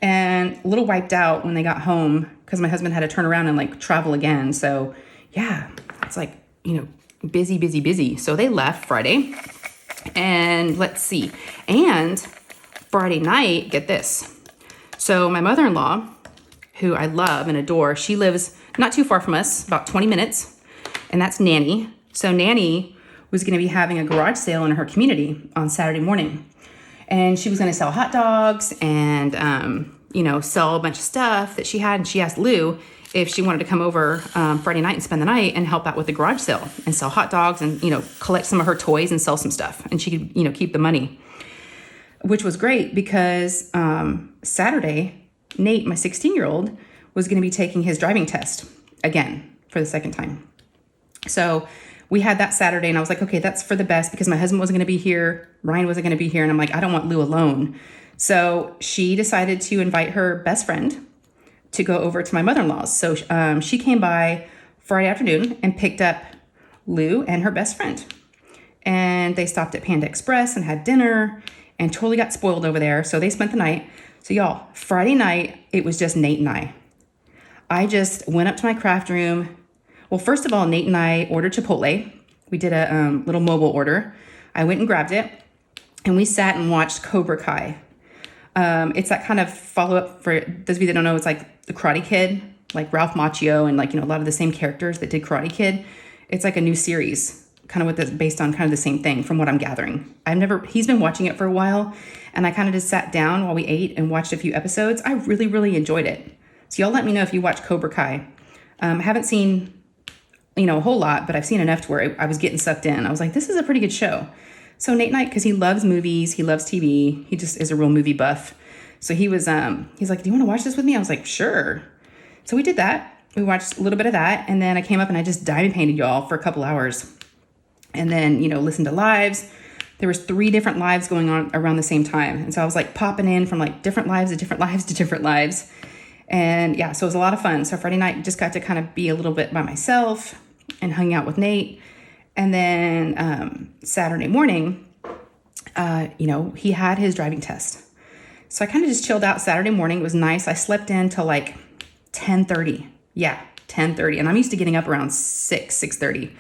And a little wiped out when they got home because my husband had to turn around and like travel again. So yeah, it's like, busy, busy, busy. So they left Friday. And let's see. And Friday night, get this. So my mother-in-law, who I love and adore, she lives not too far from us, about 20 minutes. And that's Nanny. So Nanny was going to be having a garage sale in her community on Saturday morning. And she was going to sell hot dogs and, sell a bunch of stuff that she had. And she asked Lou if she wanted to come over Friday night and spend the night and help out with the garage sale and sell hot dogs and, collect some of her toys and sell some stuff. And she could, keep the money, which was great because Saturday, Nate, my 16-year-old, was going to be taking his driving test again for the second time. So we had that Saturday and I was like, okay, that's for the best because my husband wasn't going to be here. Ryan wasn't going to be here. And I'm like, I don't want Lou alone. So she decided to invite her best friend to go over to my mother-in-law's. So she came by Friday afternoon and picked up Lou and her best friend. And they stopped at Panda Express and had dinner and totally got spoiled over there. So they spent the night. So y'all, Friday night, it was just Nate and I. I just went up to my craft room. Well, first of all, Nate and I ordered Chipotle. We did a little mobile order. I went and grabbed it and we sat and watched Cobra Kai. It's that kind of follow-up for those of you that don't know. It's like the Karate Kid, like Ralph Macchio and a lot of the same characters that did Karate Kid. It's like a new series, kind of based on kind of the same thing from what I'm gathering. He's been watching it for a while and I kind of just sat down while we ate and watched a few episodes. I really, really enjoyed it. So y'all let me know if you watch Cobra Kai. I haven't seen, a whole lot, but I've seen enough to where I was getting sucked in. I was like, this is a pretty good show. So Nate and I, because he loves movies, he loves TV, he just is a real movie buff. So he's like, do you want to watch this with me? I was like, sure. So we did that. We watched a little bit of that. And then I came up and I just diamond painted y'all for a couple hours. And then, listened to lives. There was 3 different lives going on around the same time. And so I was like popping in from like different lives to different lives to different lives. And yeah, so it was a lot of fun. So Friday night just got to kind of be a little bit by myself and hung out with Nate. And then Saturday morning, he had his driving test. So I kind of just chilled out Saturday morning. It was nice. I slept in till like 10:30. Yeah, 10:30. And I'm used to getting up around 6:30.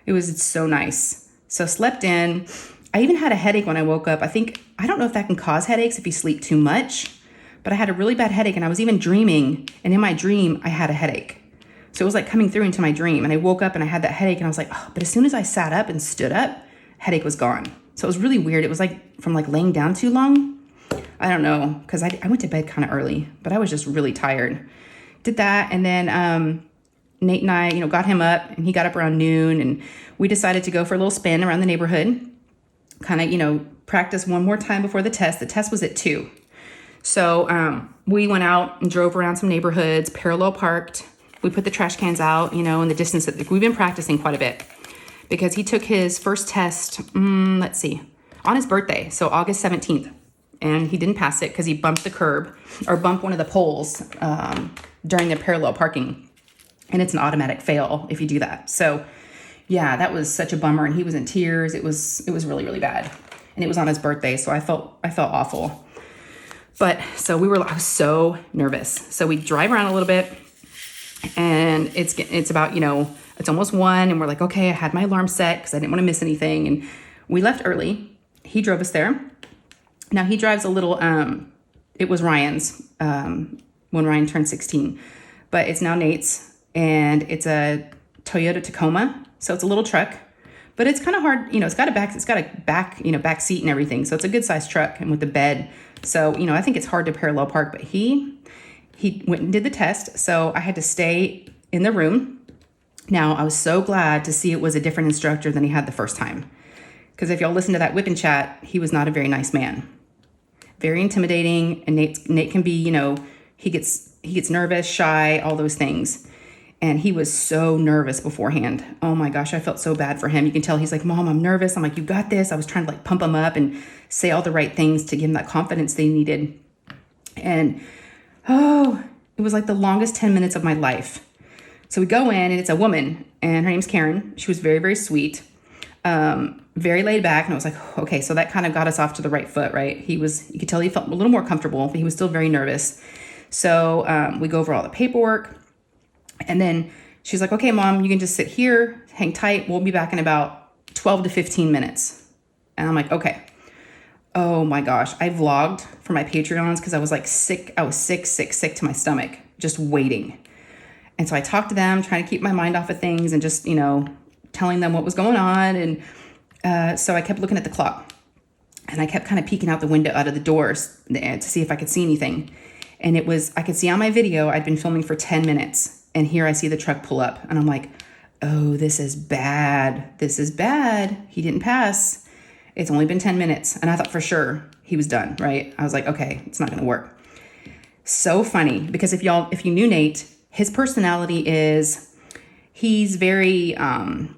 It's so nice. So slept in. I even had a headache when I woke up. I don't know if that can cause headaches if you sleep too much, but I had a really bad headache and I was even dreaming. And in my dream, I had a headache. So it was like coming through into my dream. And I woke up and I had that headache and I was like, oh, but as soon as I sat up and stood up, headache was gone. So it was really weird. It was like from like laying down too long. I don't know, because I went to bed kind of early, but I was just really tired. Did that. And then Nate and I, got him up and he got up around noon and we decided to go for a little spin around the neighborhood, kind of, practice one more time before the test. The test was at 2. So we went out and drove around some neighborhoods, parallel parked. We put the trash cans out, in the distance. We've been practicing quite a bit because he took his first test, on his birthday. So August 17th. And he didn't pass it because he bumped the curb or bumped one of the poles during the parallel parking. And it's an automatic fail if you do that. So yeah, that was such a bummer. And he was in tears. It was really, really bad. And it was on his birthday. So I felt awful. But so I was so nervous. So we drive around a little bit and it's about, it's almost 1 and we're like, okay, I had my alarm set because I didn't want to miss anything. And we left early. He drove us there. Now he drives a little, it was Ryan's when Ryan turned 16, but it's now Nate's and it's a Toyota Tacoma. So it's a little truck, but it's kind of hard. It's got a back seat and everything. So it's a good sized truck and with the bed. So, I think it's hard to parallel park, but he he went and did the test. So I had to stay in the room. Now, I was so glad to see it was a different instructor than he had the first time. Because if y'all listen to that whip and chat, he was not a very nice man. Very intimidating. And Nate can be, you know, he gets nervous, shy, all those things. And he was so nervous beforehand. Oh my gosh, I felt so bad for him. You can tell he's like, Mom, I'm nervous. I'm like, you got this. I was trying to like pump him up and say all the right things to give him that confidence they needed. And it was like the longest 10 minutes of my life. So we go in and it's a woman and her name's Karen. She was very, very sweet, very laid back. And I was like, okay, so that kind of got us off to the right foot, right? You could tell he felt a little more comfortable, but he was still very nervous. So we go over all the paperwork and then she's like, okay, Mom, you can just sit here, hang tight. We'll be back in about 12 to 15 minutes. And I'm like, okay. Oh my gosh. I vlogged for my Patreons because I was like sick. I was sick to my stomach, just waiting. And so I talked to them, trying to keep my mind off of things and just, you know, telling them what was going on. And so I kept looking at the clock and I kept kind of peeking out the window out of the doors to see if I could see anything. And I could see on my video, I'd been filming for 10 minutes and here I see the truck pull up and I'm like, oh, this is bad. This is bad. He didn't pass. It's only been 10 minutes. And I thought for sure he was done, right? I was like, okay, it's not going to work. So funny because if you knew Nate, his personality is, he's very kind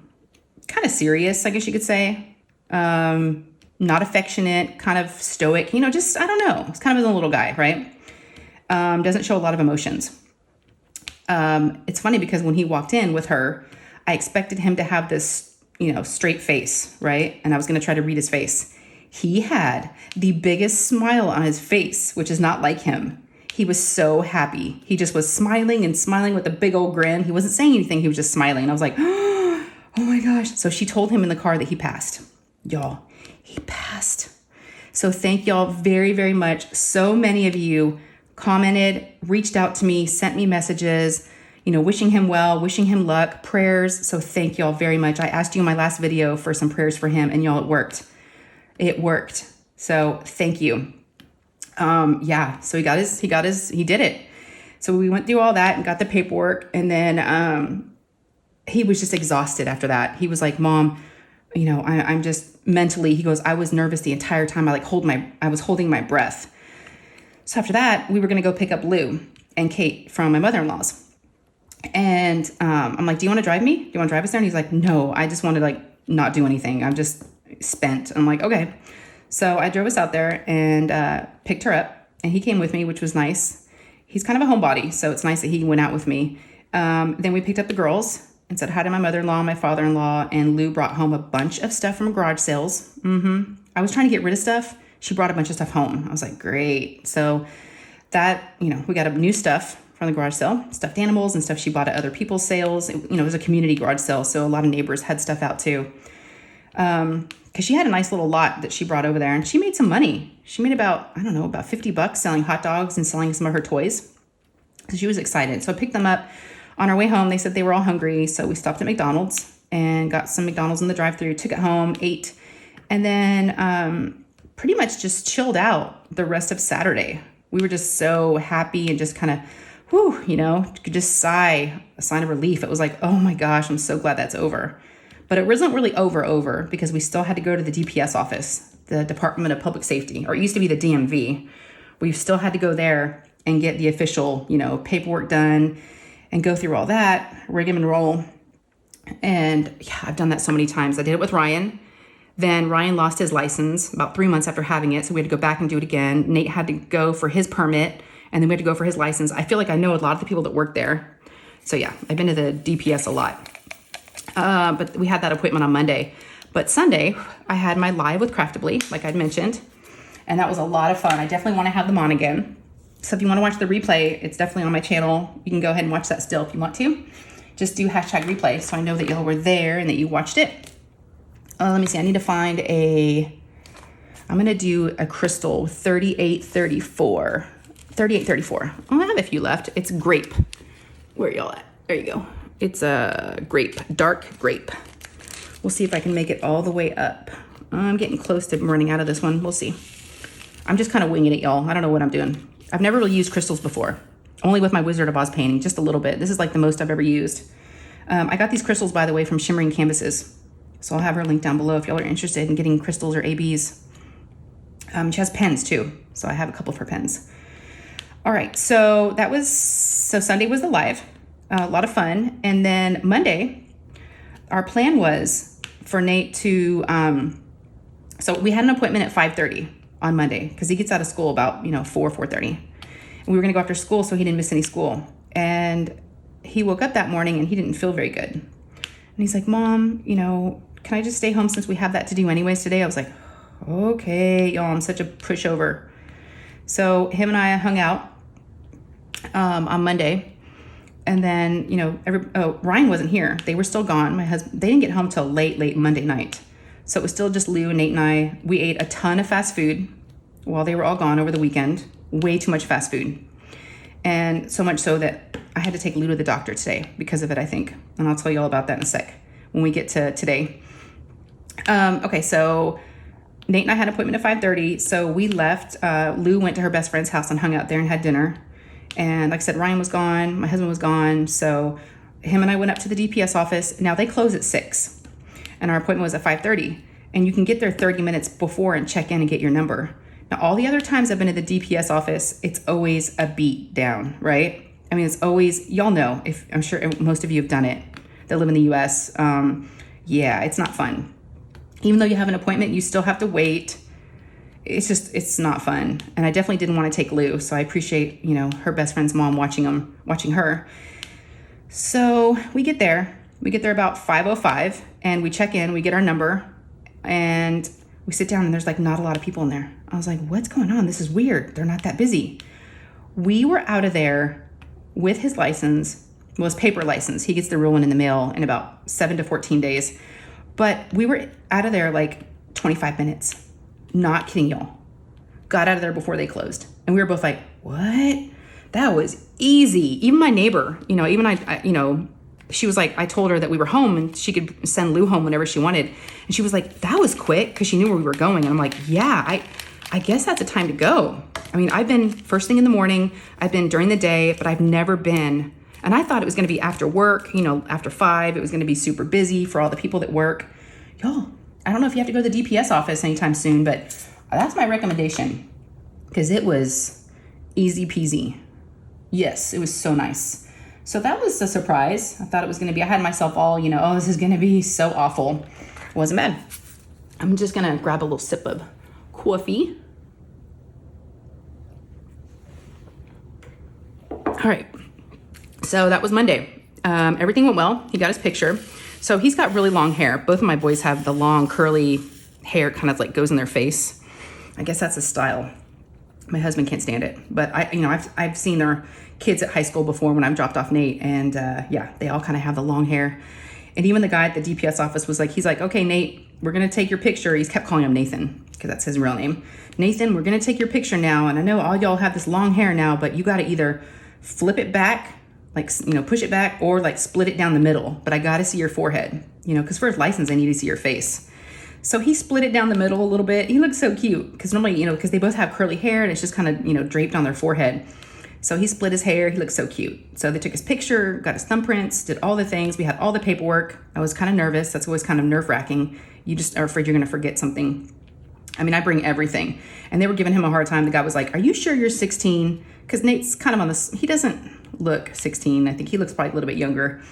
of serious, I guess you could say. Not affectionate, kind of stoic, you know, just, I don't know. It's kind of a little guy, right? Doesn't show a lot of emotions. It's funny because when he walked in with her, I expected him to have this, you know, straight face, right? And I was going to try to read his face. He had the biggest smile on his face, which is not like him. He was so happy. He just was smiling and smiling with a big old grin. He wasn't saying anything. He was just smiling. And I was like, oh my gosh. So she told him in the car that he passed. Y'all, he passed. So thank y'all very, very much. So many of you commented, reached out to me, sent me messages, you know, wishing him well, wishing him luck, prayers. So thank y'all very much. I asked you in my last video for some prayers for him and y'all, it worked. It worked. So thank you. Yeah, so he did it. So we went through all that and got the paperwork. And then, he was just exhausted after that. He was like, Mom, you know, I'm just mentally, he goes, I was nervous the entire time. I was holding my breath. So after that, we were going to go pick up Lou and Kate from my mother-in-law's. And, I'm like, do you want to drive me? Do you want to drive us there? And he's like, no, I just want to like not do anything. I'm just spent. I'm like, okay. So I drove us out there and picked her up and he came with me, which was nice. He's kind of a homebody, so it's nice that he went out with me. Then we picked up the girls and said hi to my mother-in-law, my father-in-law, and Lou brought home a bunch of stuff from garage sales. I was trying to get rid of stuff. She brought a bunch of stuff home. I was like, great. So that, you know, we got a new stuff from the garage sale, stuffed animals and stuff she bought at other people's sales. It was a community garage sale, so a lot of neighbors had stuff out too. Because she had a nice little lot that she brought over there and she made some money. She made about $50 selling hot dogs and selling some of her toys. So she was excited. So I picked them up. On our way home, they said they were all hungry. So we stopped at McDonald's and got some McDonald's in the drive-thru, took it home, ate, and then pretty much just chilled out the rest of Saturday. We were just so happy and just kind of, could just sigh, a sign of relief. It was like, oh my gosh, I'm so glad that's over. But it wasn't really over because we still had to go to the DPS office, the Department of Public Safety, or it used to be the DMV. We still had to go there and get the official, paperwork done and go through all that, rig and roll. And yeah, I've done that so many times. I did it with Ryan. Then Ryan lost his license about 3 months after having it. So we had to go back and do it again. Nate had to go for his permit and then we had to go for his license. I feel like I know a lot of the people that work there. So yeah, I've been to the DPS a lot. But we had that appointment on Monday. But Sunday, I had my live with Craftibly, like I'd mentioned. And that was a lot of fun. I definitely want to have them on again. So if you want to watch the replay, it's definitely on my channel. You can go ahead and watch that still if you want to. Just do #replay so I know that y'all were there and that you watched it. Let me see. I need to find I'm going to do a crystal 3834. 3834. Oh, I have a few left. It's grape. Where are y'all at? There you go. It's a grape, dark grape. We'll see if I can make it all the way up. I'm getting close to running out of this one. We'll see. I'm just kind of winging it, y'all. I don't know what I'm doing. I've never really used crystals before. only with my Wizard of Oz painting, just a little bit. This is like the most I've ever used. I got these crystals, by the way, from Shimmering Canvases. So I'll have her link down below if y'all are interested in getting crystals or ABs. She has pens too. So I have a couple of her pens. All right, so Sunday was the live, a lot of fun. And then Monday, our plan was for Nate to, so we had an appointment at 5:30 on Monday because he gets out of school about, 4:30. And we were gonna go after school so he didn't miss any school. And he woke up that morning and he didn't feel very good. And he's like, Mom, can I just stay home since we have that to do anyways today? I was like, okay, y'all, I'm such a pushover. So him and I hung out on Monday. And then, Ryan wasn't here. They were still gone. My husband, they didn't get home till late Monday night. So it was still just Lou, Nate, and I. We ate a ton of fast food while they were all gone over the weekend. Way too much fast food. And so much so that I had to take Lou to the doctor today because of it, I think. And I'll tell you all about that in a sec when we get to today. Okay, so Nate and I had an appointment at 5:30. So we left. Lou went to her best friend's house and hung out there and had dinner. And like I said, Ryan was gone. My husband was gone. So him and I went up to the DPS office. Now they close at 6. And our appointment was at 5:30. And you can get there 30 minutes before and check in and get your number. Now, all the other times I've been at the DPS office, it's always a beat down, right? I mean, it's always, y'all know, if I'm sure most of you have done it that live in the US. Yeah, it's not fun. Even though you have an appointment, you still have to wait. It's not fun. And I definitely didn't want to take Lou. So I appreciate, her best friend's mom watching her. So we get there about 5:05 and we check in, we get our number and we sit down and there's like not a lot of people in there. I was like, what's going on? This is weird. They're not that busy. We were out of there with his license, well, his paper license. He gets the real one in the mail in about 7 to 14 days. But we were out of there like 25 minutes. Not kidding y'all. Got out of there before they closed. And we were both like, what? That was easy. Even my neighbor, she was like, I told her that we were home and she could send Lou home whenever she wanted. And she was like, that was quick because she knew where we were going. And I'm like, yeah, I guess that's a time to go. I mean, I've been first thing in the morning, I've been during the day, but I've never been. And I thought it was going to be after work, after 5, it was going to be super busy for all the people that work. Y'all, I don't know if you have to go to the DPS office anytime soon, but that's my recommendation because it was easy peasy. Yes, it was so nice. So that was a surprise. I thought it was going to be, I had myself all, this is going to be so awful. It wasn't bad. I'm just going to grab a little sip of coffee. All right. So that was Monday. Everything went well. He got his picture. So he's got really long hair. Both of my boys have the long curly hair, kind of like goes in their face. I guess that's a style. My husband can't stand it, but I've seen their kids at high school before when I've dropped off Nate, and they all kind of have the long hair. And even the guy at the DPS office was like, he's like, okay, Nate, we're gonna take your picture. He's kept calling him Nathan because that's his real name. Nathan, we're gonna take your picture now, and I know all y'all have this long hair now, but you got to either flip it back, like push it back, or like split it down the middle. But I got to see your forehead, because for his license, I need to see your face. So he split it down the middle a little bit. He looks so cute because normally, because they both have curly hair and it's just kind of, draped on their forehead. So he split his hair. He looks so cute. So they took his picture, got his thumbprints, did all the things. We had all the paperwork. I was kind of nervous. That's always kind of nerve-wracking. You just are afraid you're going to forget something. I mean, I bring everything. And they were giving him a hard time. The guy was like, are you sure you're 16? Because Nate's kind of on this, he doesn't look 16. I think he looks probably a little bit younger.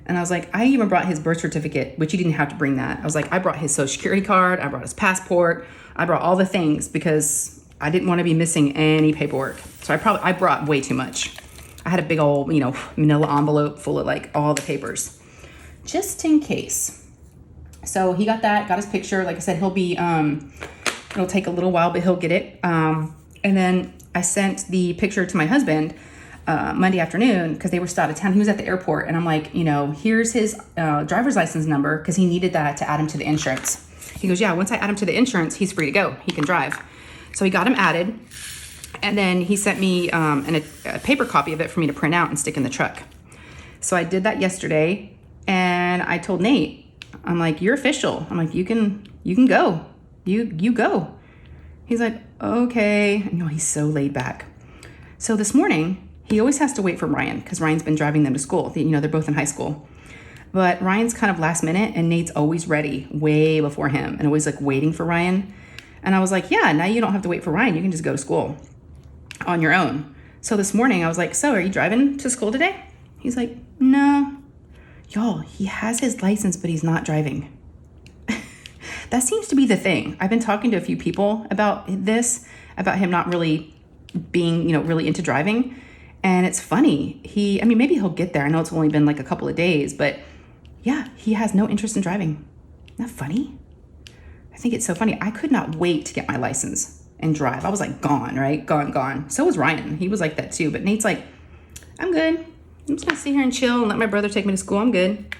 And I was like, I even brought his birth certificate, which you didn't have to bring that. I was like, I brought his social security card. I brought his passport. I brought all the things because I didn't want to be missing any paperwork. So I brought way too much. I had a big old, manila envelope full of like all the papers, just in case. So he got that, got his picture. Like I said, he'll be, it'll take a little while, but he'll get it. And then I sent the picture to my husband Monday afternoon because they were still out of town. He was at the airport, and I'm like, here's his driver's license number because he needed that to add him to the insurance. He goes, yeah, once I add him to the insurance, he's free to go. He can drive. So he got him added, and then he sent me a paper copy of it for me to print out and stick in the truck. So I did that yesterday, and I told Nate, I'm like, you're official. I'm like, you can go. You go. He's like, okay. He's so laid back. So this morning, He always has to wait for Ryan because Ryan's been driving them to school. You know, they're both in high school. But Ryan's kind of last minute and Nate's always ready way before him and always like waiting for Ryan. And I was like, yeah, now you don't have to wait for Ryan. You can just go to school on your own. So this morning I was like, so are you driving to school today? He's like, no. Y'all, he has his license, but he's not driving. That seems to be the thing. I've been talking to a few people about this, about him not really being, you know, really into driving. And it's funny. I mean, maybe he'll get there. I know it's only been like a couple of days, but yeah, he has no interest in driving. Isn't that funny? I think it's so funny. I could not wait to get my license and drive. I was like gone, right? Gone. So was Ryan. He was like that too. But Nate's like, I'm good. I'm just gonna sit here and chill and let my brother take me to school. I'm good.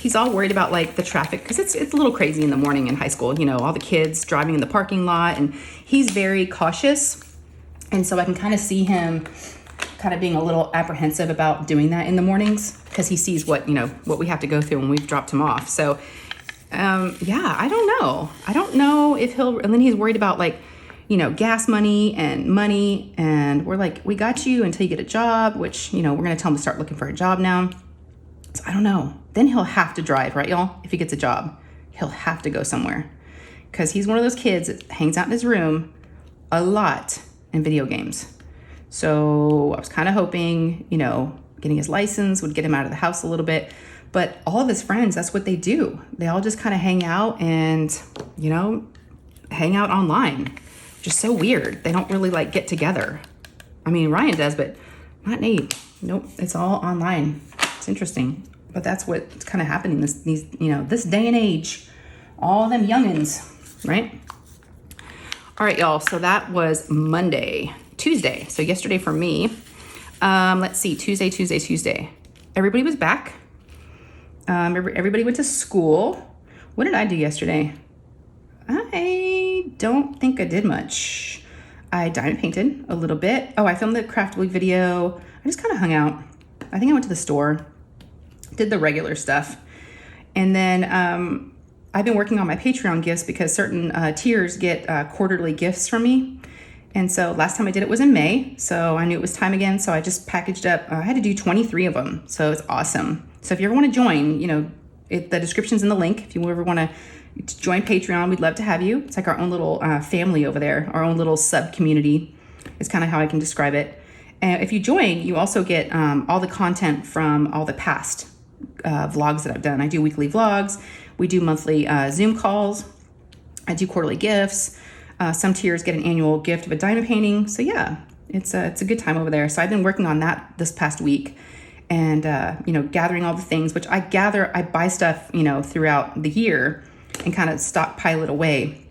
He's all worried about like the traffic because it's a little crazy in the morning in high school. You know, all the kids driving in the parking lot, and he's very cautious. And so I can kind of see him kind of being a little apprehensive about doing that in the mornings because he sees what we have to go through when we've dropped him off. So yeah, I don't know if he'll, and then he's worried about like, you know, gas money, and we're like, we got you until you get a job, which, you know, we're going to tell him to start looking for a job now. So I don't know. Then he'll have to drive, right, y'all? If he gets a job, he'll have to go somewhere because he's one of those kids that hangs out in his room a lot in video games. So I was kind of hoping, you know, getting his license would get him out of the house a little bit. But all of his friends, that's what they do. They all just kind of hang out and, you know, hang out online. Just so weird. They don't really like get together. I mean, Ryan does, but not Nate. Nope, it's all online. It's interesting. But that's what's kind of happening this day and age. All them youngins, right? All right, y'all. So that was Monday. Tuesday. So yesterday for me. Let's see. Tuesday. Everybody was back. Everybody went to school. What did I do yesterday? I don't think I did much. I diamond painted a little bit. Oh, I filmed the Craftibly video. I just kind of hung out. I think I went to the store, did the regular stuff. And then I've been working on my Patreon gifts because certain tiers get quarterly gifts from me. And so last time I did it was in May. So I knew it was time again. So I just packaged up, I had to do 23 of them. So it's awesome. So if you ever want to join, you know, the description's in the link. If you ever want to join Patreon, we'd love to have you. It's like our own little family over there, our own little sub community is kind of how I can describe it. And if you join, you also get all the content from all the past vlogs that I've done. I do weekly vlogs. We do monthly Zoom calls. I do quarterly gifts. Some tiers get an annual gift of a diamond painting. So yeah, it's a good time over there. So I've been working on that this past week and, you know, gathering all the things, which I buy stuff, you know, throughout the year and kind of stockpile it away.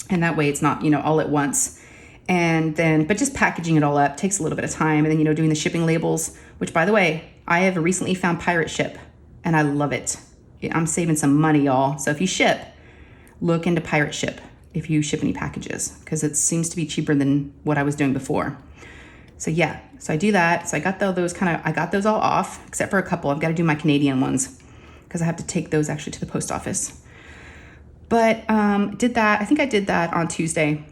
And that way it's not, you know, all at once. And then, but just packaging it all up takes a little bit of time. And then, you know, doing the shipping labels, which by the way, I have recently found Pirate Ship and I love it. I'm saving some money, y'all. So if you ship, look into Pirate Ship if you ship any packages, because it seems to be cheaper than what I was doing before. So yeah, so I do that. So I got I got those all off, except for a couple. I've got to do my Canadian ones because I have to take those actually to the post office. But did that. I think I did that on Tuesday.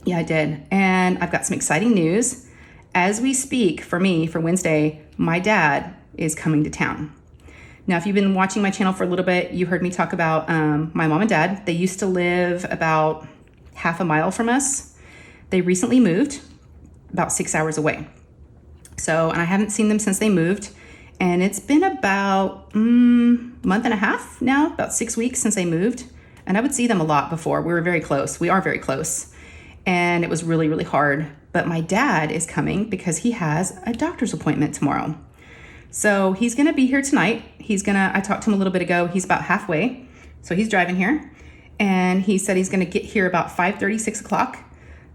Yeah, I did. And I've got some exciting news. As we speak, for me, for Wednesday, my dad is coming to town. Now, if you've been watching my channel for a little bit, you heard me talk about my mom and dad. They used to live about half a mile from us. They recently moved about 6 hours away. So, and I haven't seen them since they moved. And it's been about month and a half now, about 6 weeks since they moved. And I would see them a lot before. We were very close. We are very close. And it was really, really hard. But my dad is coming because he has a doctor's appointment tomorrow. So he's going to be here tonight. I talked to him a little bit ago. He's about halfway. So he's driving here. And he said he's going to get here about 5:30, 6 o'clock.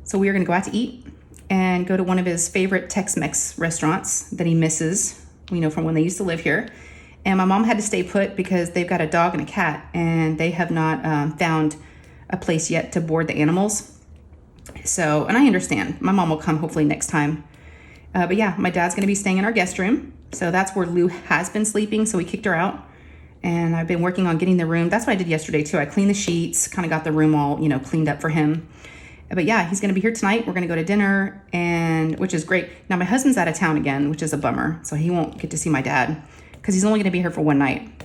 So we are going to go out to eat and go to one of his favorite Tex-Mex restaurants that he misses, you know, from when they used to live here. And my mom had to stay put because they've got a dog and a cat and they have not found a place yet to board the animals. So, and I understand. My mom will come hopefully next time. But yeah, my dad's going to be staying in our guest room. So that's where Lou has been sleeping. So we kicked her out and I've been working on getting the room. That's what I did yesterday too. I cleaned the sheets, kind of got the room all, you know, cleaned up for him. But yeah, he's going to be here tonight. We're going to go to dinner, and which is great. Now my husband's out of town again, which is a bummer. So he won't get to see my dad because he's only going to be here for one night.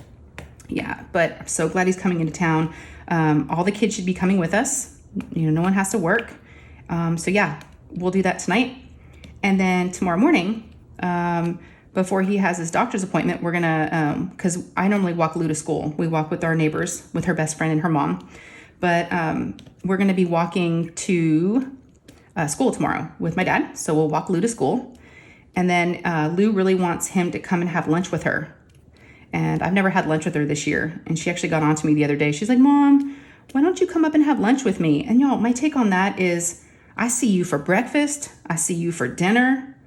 Yeah, but I'm so glad he's coming into town. All the kids should be coming with us. You know, no one has to work. So yeah, we'll do that tonight. And then tomorrow morning, before he has his doctor's appointment, we're gonna, because I normally walk Lou to school. We walk with our neighbors, with her best friend and her mom. But we're gonna be walking to school tomorrow with my dad. So we'll walk Lou to school. And then Lou really wants him to come and have lunch with her. And I've never had lunch with her this year. And she actually got on to me the other day. She's like, Mom, why don't you come up and have lunch with me? And y'all, my take on that is I see you for breakfast. I see you for dinner.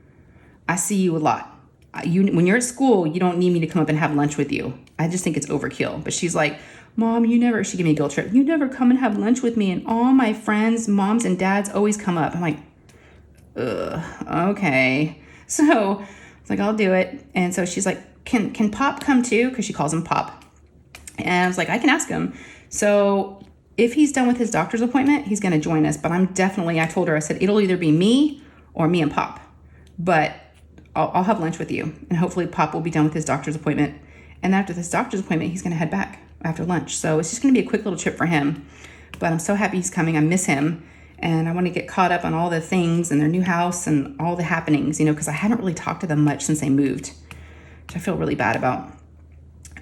I see you a lot. When you're at school, you don't need me to come up and have lunch with you. I just think it's overkill. But she's like, Mom, she gave me a guilt trip. You never come and have lunch with me. And all my friends, moms and dads always come up. I'm like, ugh, okay. So it's like, I'll do it. And so she's like, can Pop come too? Because she calls him Pop. And I was like, I can ask him. So if he's done with his doctor's appointment, he's going to join us. But I told her, I said, it'll either be me or me and Pop. But I'll have lunch with you. And hopefully Pop will be done with his doctor's appointment. And after this doctor's appointment, he's going to head back after lunch. So it's just going to be a quick little trip for him. But I'm so happy he's coming. I miss him. And I want to get caught up on all the things in their new house and all the happenings, because I haven't really talked to them much since they moved, which I feel really bad about.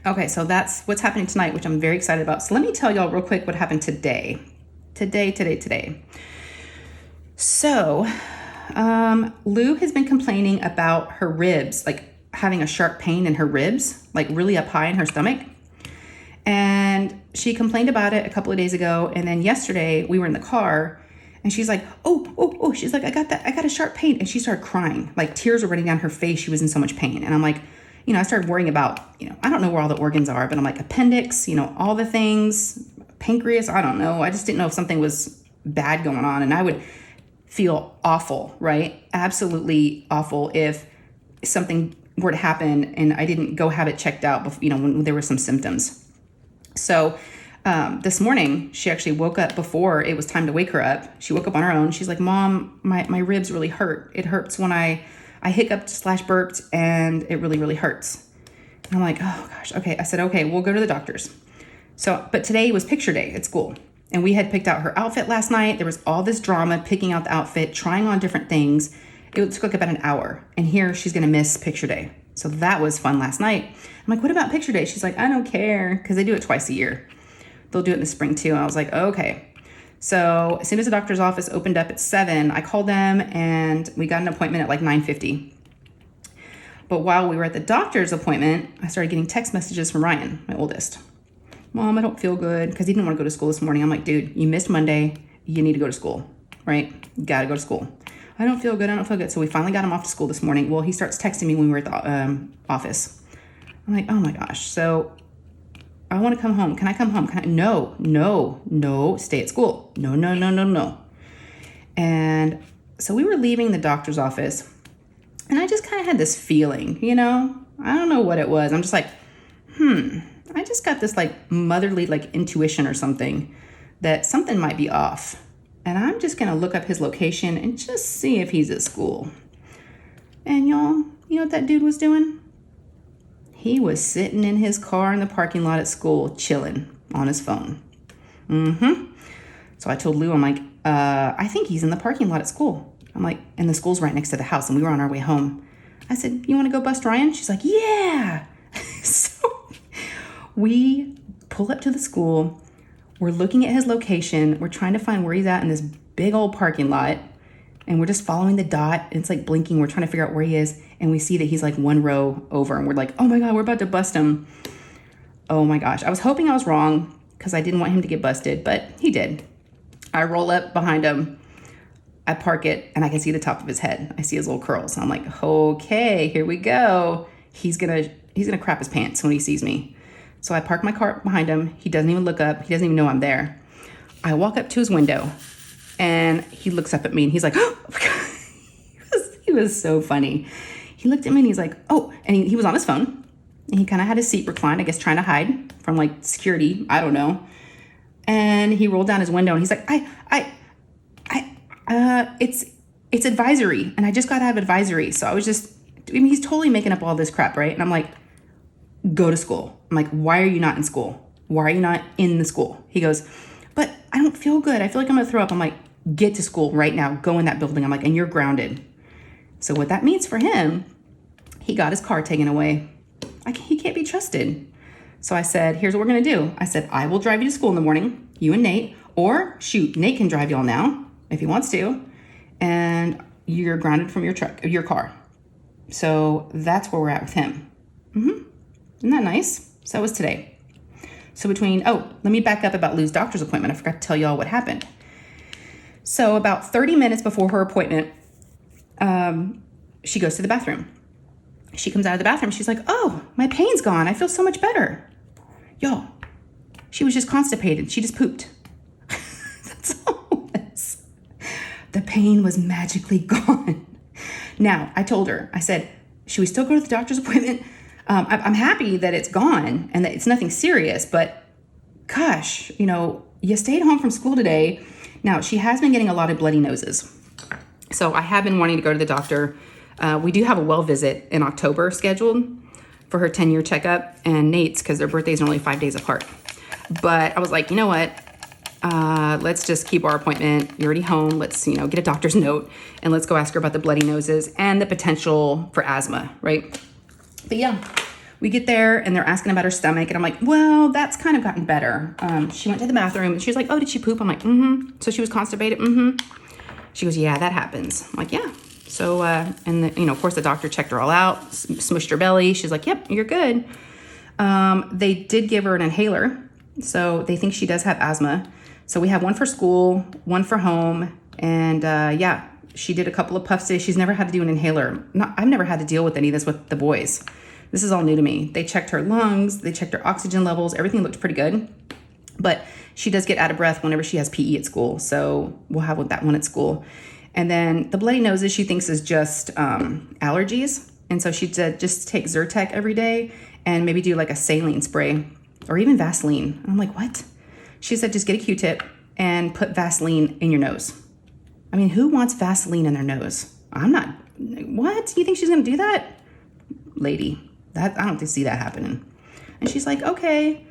Okay, so that's what's happening tonight, which I'm very excited about. So let me tell y'all real quick what happened today. Today. So Lou has been complaining about her ribs, like having a sharp pain in her ribs, like really up high in her stomach. And she complained about it a couple of days ago. And then yesterday we were in the car and she's like, oh, she's like, I got a sharp pain. And she started crying, like tears were running down her face. She was in so much pain. And I'm like, I started worrying about, I don't know where all the organs are, but I'm like appendix, all the things, pancreas, I don't know. I just didn't know if something was bad going on. And I would feel awful, right? Absolutely awful if something were to happen and I didn't go have it checked out, when there were some symptoms. So this morning, she actually woke up before it was time to wake her up. She woke up on her own. She's like, Mom, my ribs really hurt. It hurts when I hiccuped / burped and it really, really hurts. And I'm like, oh gosh, okay. I said, okay, we'll go to the doctor's. So, but today was picture day at school and we had picked out her outfit last night. There was all this drama, picking out the outfit, trying on different things. It took like about an hour and here she's going to miss picture day. So that was fun last night. I'm like, what about picture day? She's like, I don't care. Cause they do it twice a year. They'll do it in the spring too. And I was like, okay. So as soon as the doctor's office opened up at 7, I called them and we got an appointment at like 9:50. But while we were at the doctor's appointment, I started getting text messages from Ryan, my oldest. Mom, I don't feel good, because he didn't want to go to school this morning. I'm like, dude, you missed Monday. You need to go to school, right? You got to go to school. I don't feel good. So we finally got him off to school this morning. Well, he starts texting me when we were at the office. I'm like, oh my gosh. So I want to come home. Can I come home? No, stay at school. No. And so we were leaving the doctor's office and I just kind of had this feeling, I don't know what it was. I'm just like, I just got this like motherly, like intuition or something that something might be off. And I'm just going to look up his location and just see if he's at school. And y'all, you know what that dude was doing? He was sitting in his car in the parking lot at school, chilling on his phone. So I told Lou, I'm like, I think he's in the parking lot at school. I'm like, and the school's right next to the house, and we were on our way home. I said, you want to go bust Ryan? She's like, yeah. So we pull up to the school. We're looking at his location. We're trying to find where he's at in this big old parking lot. And we're just following the dot. It's like blinking. We're trying to figure out where he is. And we see that he's like one row over. And we're like, oh my God, we're about to bust him. Oh my gosh. I was hoping I was wrong because I didn't want him to get busted, but he did. I roll up behind him. I park it and I can see the top of his head. I see his little curls. I'm like, okay, here we go. He's gonna crap his pants when he sees me. So I park my car behind him. He doesn't even look up. He doesn't even know I'm there. I walk up to his window and he looks up at me and he's like, oh my God. He was so funny. He looked at me and he's like, oh, and he was on his phone and he kind of had his seat reclined, I guess trying to hide from like security. I don't know. And he rolled down his window and he's like, It's advisory, and I just got out of advisory. So I mean, he's totally making up all this crap, right? And I'm like, go to school. I'm like, why are you not in school? Why are you not in the school? He goes, but I don't feel good. I feel like I'm gonna throw up. I'm like, get to school right now. Go in that building. I'm like, and you're grounded. So what that means for him, he got his car taken away. He can't be trusted. So I said, here's what we're gonna do. I said, I will drive you to school in the morning, you and Nate, or shoot, Nate can drive y'all now if he wants to, and you're grounded from your car. So that's where we're at with him. Isn't that nice? So that was today. So let me back up about Lou's doctor's appointment. I forgot to tell y'all what happened. So about 30 minutes before her appointment, she goes to the bathroom. She comes out of the bathroom. She's like, oh, my pain's gone. I feel so much better. Y'all, she was just constipated. She just pooped. That's all it was. The pain was magically gone. Now, I told her, I said, should we still go to the doctor's appointment? I'm happy that it's gone and that it's nothing serious, but gosh, you stayed home from school today. Now, she has been getting a lot of bloody noses. So I have been wanting to go to the doctor. We do have a well visit in October scheduled for her 10-year checkup, and Nate's, because their birthdays are only 5 days apart. But I was like, you know what? Let's just keep our appointment. You're already home. Let's, get a doctor's note, and let's go ask her about the bloody noses and the potential for asthma, right? But yeah, we get there and they're asking about her stomach, and I'm like, well, that's kind of gotten better. She went to the bathroom and she was like, oh, did she poop? I'm like, So she was constipated? She goes, yeah, that happens. I'm like, yeah. So, of course, the doctor checked her all out, smushed her belly. She's like, yep, you're good. They did give her an inhaler, so they think she does have asthma. So we have one for school, one for home, and she did a couple of puffs today. She's never had to do an inhaler. I've never had to deal with any of this with the boys. This is all new to me. They checked her lungs, they checked her oxygen levels, everything looked pretty good. But she does get out of breath whenever she has PE at school, so we'll have that one at school. And then the bloody noses she thinks is just allergies. And so she said just take Zyrtec every day and maybe do like a saline spray or even Vaseline. And I'm like, what? She said just get a Q-tip and put Vaseline in your nose. I mean, who wants Vaseline in their nose? I'm not. What? You think she's going to do that? Lady, I don't see that happening. And she's like, okay.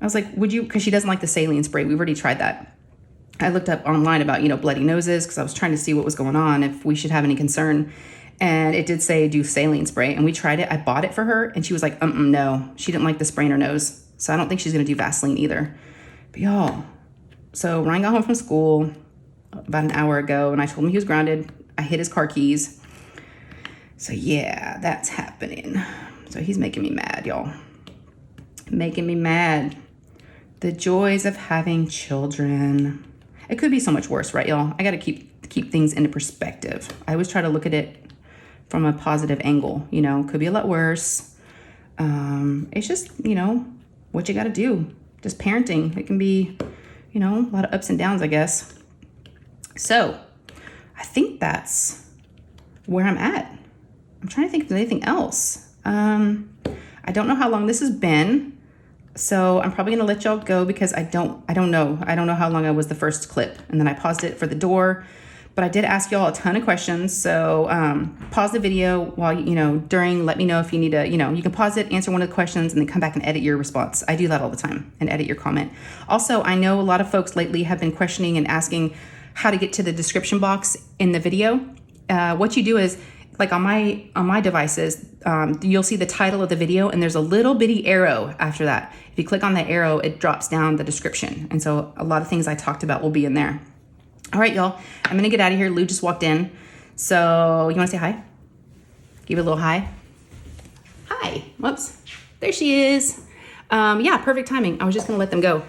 I was like, would you? Because she doesn't like the saline spray. We've already tried that. I looked up online about, bloody noses because I was trying to see what was going on, if we should have any concern. And it did say do saline spray. And we tried it. I bought it for her. And she was like, no. She didn't like the spray in her nose. So I don't think she's going to do Vaseline either. But y'all, so Ryan got home from school about an hour ago, and I told him he was grounded. I hid his car keys. So yeah, that's happening. So he's making me mad, y'all. Making me mad. The joys of having children. It could be so much worse, right, y'all? I got to keep things into perspective. I always try to look at it from a positive angle. Could be a lot worse. It's just, what you got to do. Just parenting. It can be, a lot of ups and downs, I guess. So I think that's where I'm at. I'm trying to think if there's anything else. I don't know how long this has been. So I'm probably going to let y'all go because I don't know. I don't know how long I was the first clip, and then I paused it for the door, but I did ask y'all a ton of questions. So, pause the video while, during, let me know if you need to, you can pause it, answer one of the questions, and then come back and edit your response. I do that all the time, and edit your comment. Also, I know a lot of folks lately have been questioning and asking how to get to the description box in the video. What you do is, like on my devices, you'll see the title of the video, and there's a little bitty arrow after that. If you click on that arrow, it drops down the description. And so a lot of things I talked about will be in there. All right, y'all, I'm going to get out of here. Lou just walked in. So you want to say hi? Give it a little hi. Hi. Whoops. There she is. Yeah, perfect timing. I was just going to let them go.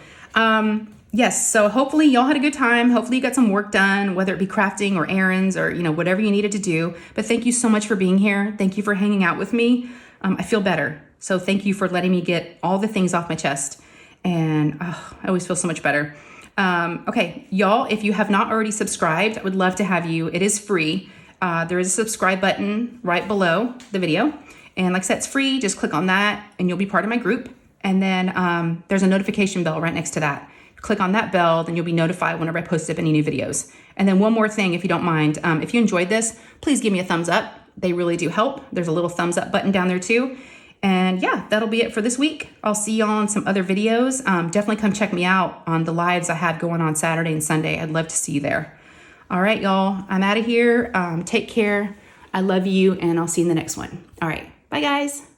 Yes, so hopefully y'all had a good time. Hopefully you got some work done, whether it be crafting or errands or, whatever you needed to do. But thank you so much for being here. Thank you for hanging out with me. I feel better. So thank you for letting me get all the things off my chest. And I always feel so much better. Okay, y'all, if you have not already subscribed, I would love to have you. It is free. There is a subscribe button right below the video. And like I said, it's free. Just click on that and you'll be part of my group. And then there's a notification bell right next to that. click on that bell, then you'll be notified whenever I post up any new videos. And then one more thing, if you don't mind, if you enjoyed this, please give me a thumbs up. They really do help. There's a little thumbs up button down there too. And yeah, that'll be it for this week. I'll see y'all on some other videos. Definitely come check me out on the lives I had going on Saturday and Sunday. I'd love to see you there. All right, y'all, I'm out of here. Take care. I love you, and I'll see you in the next one. All right, bye guys.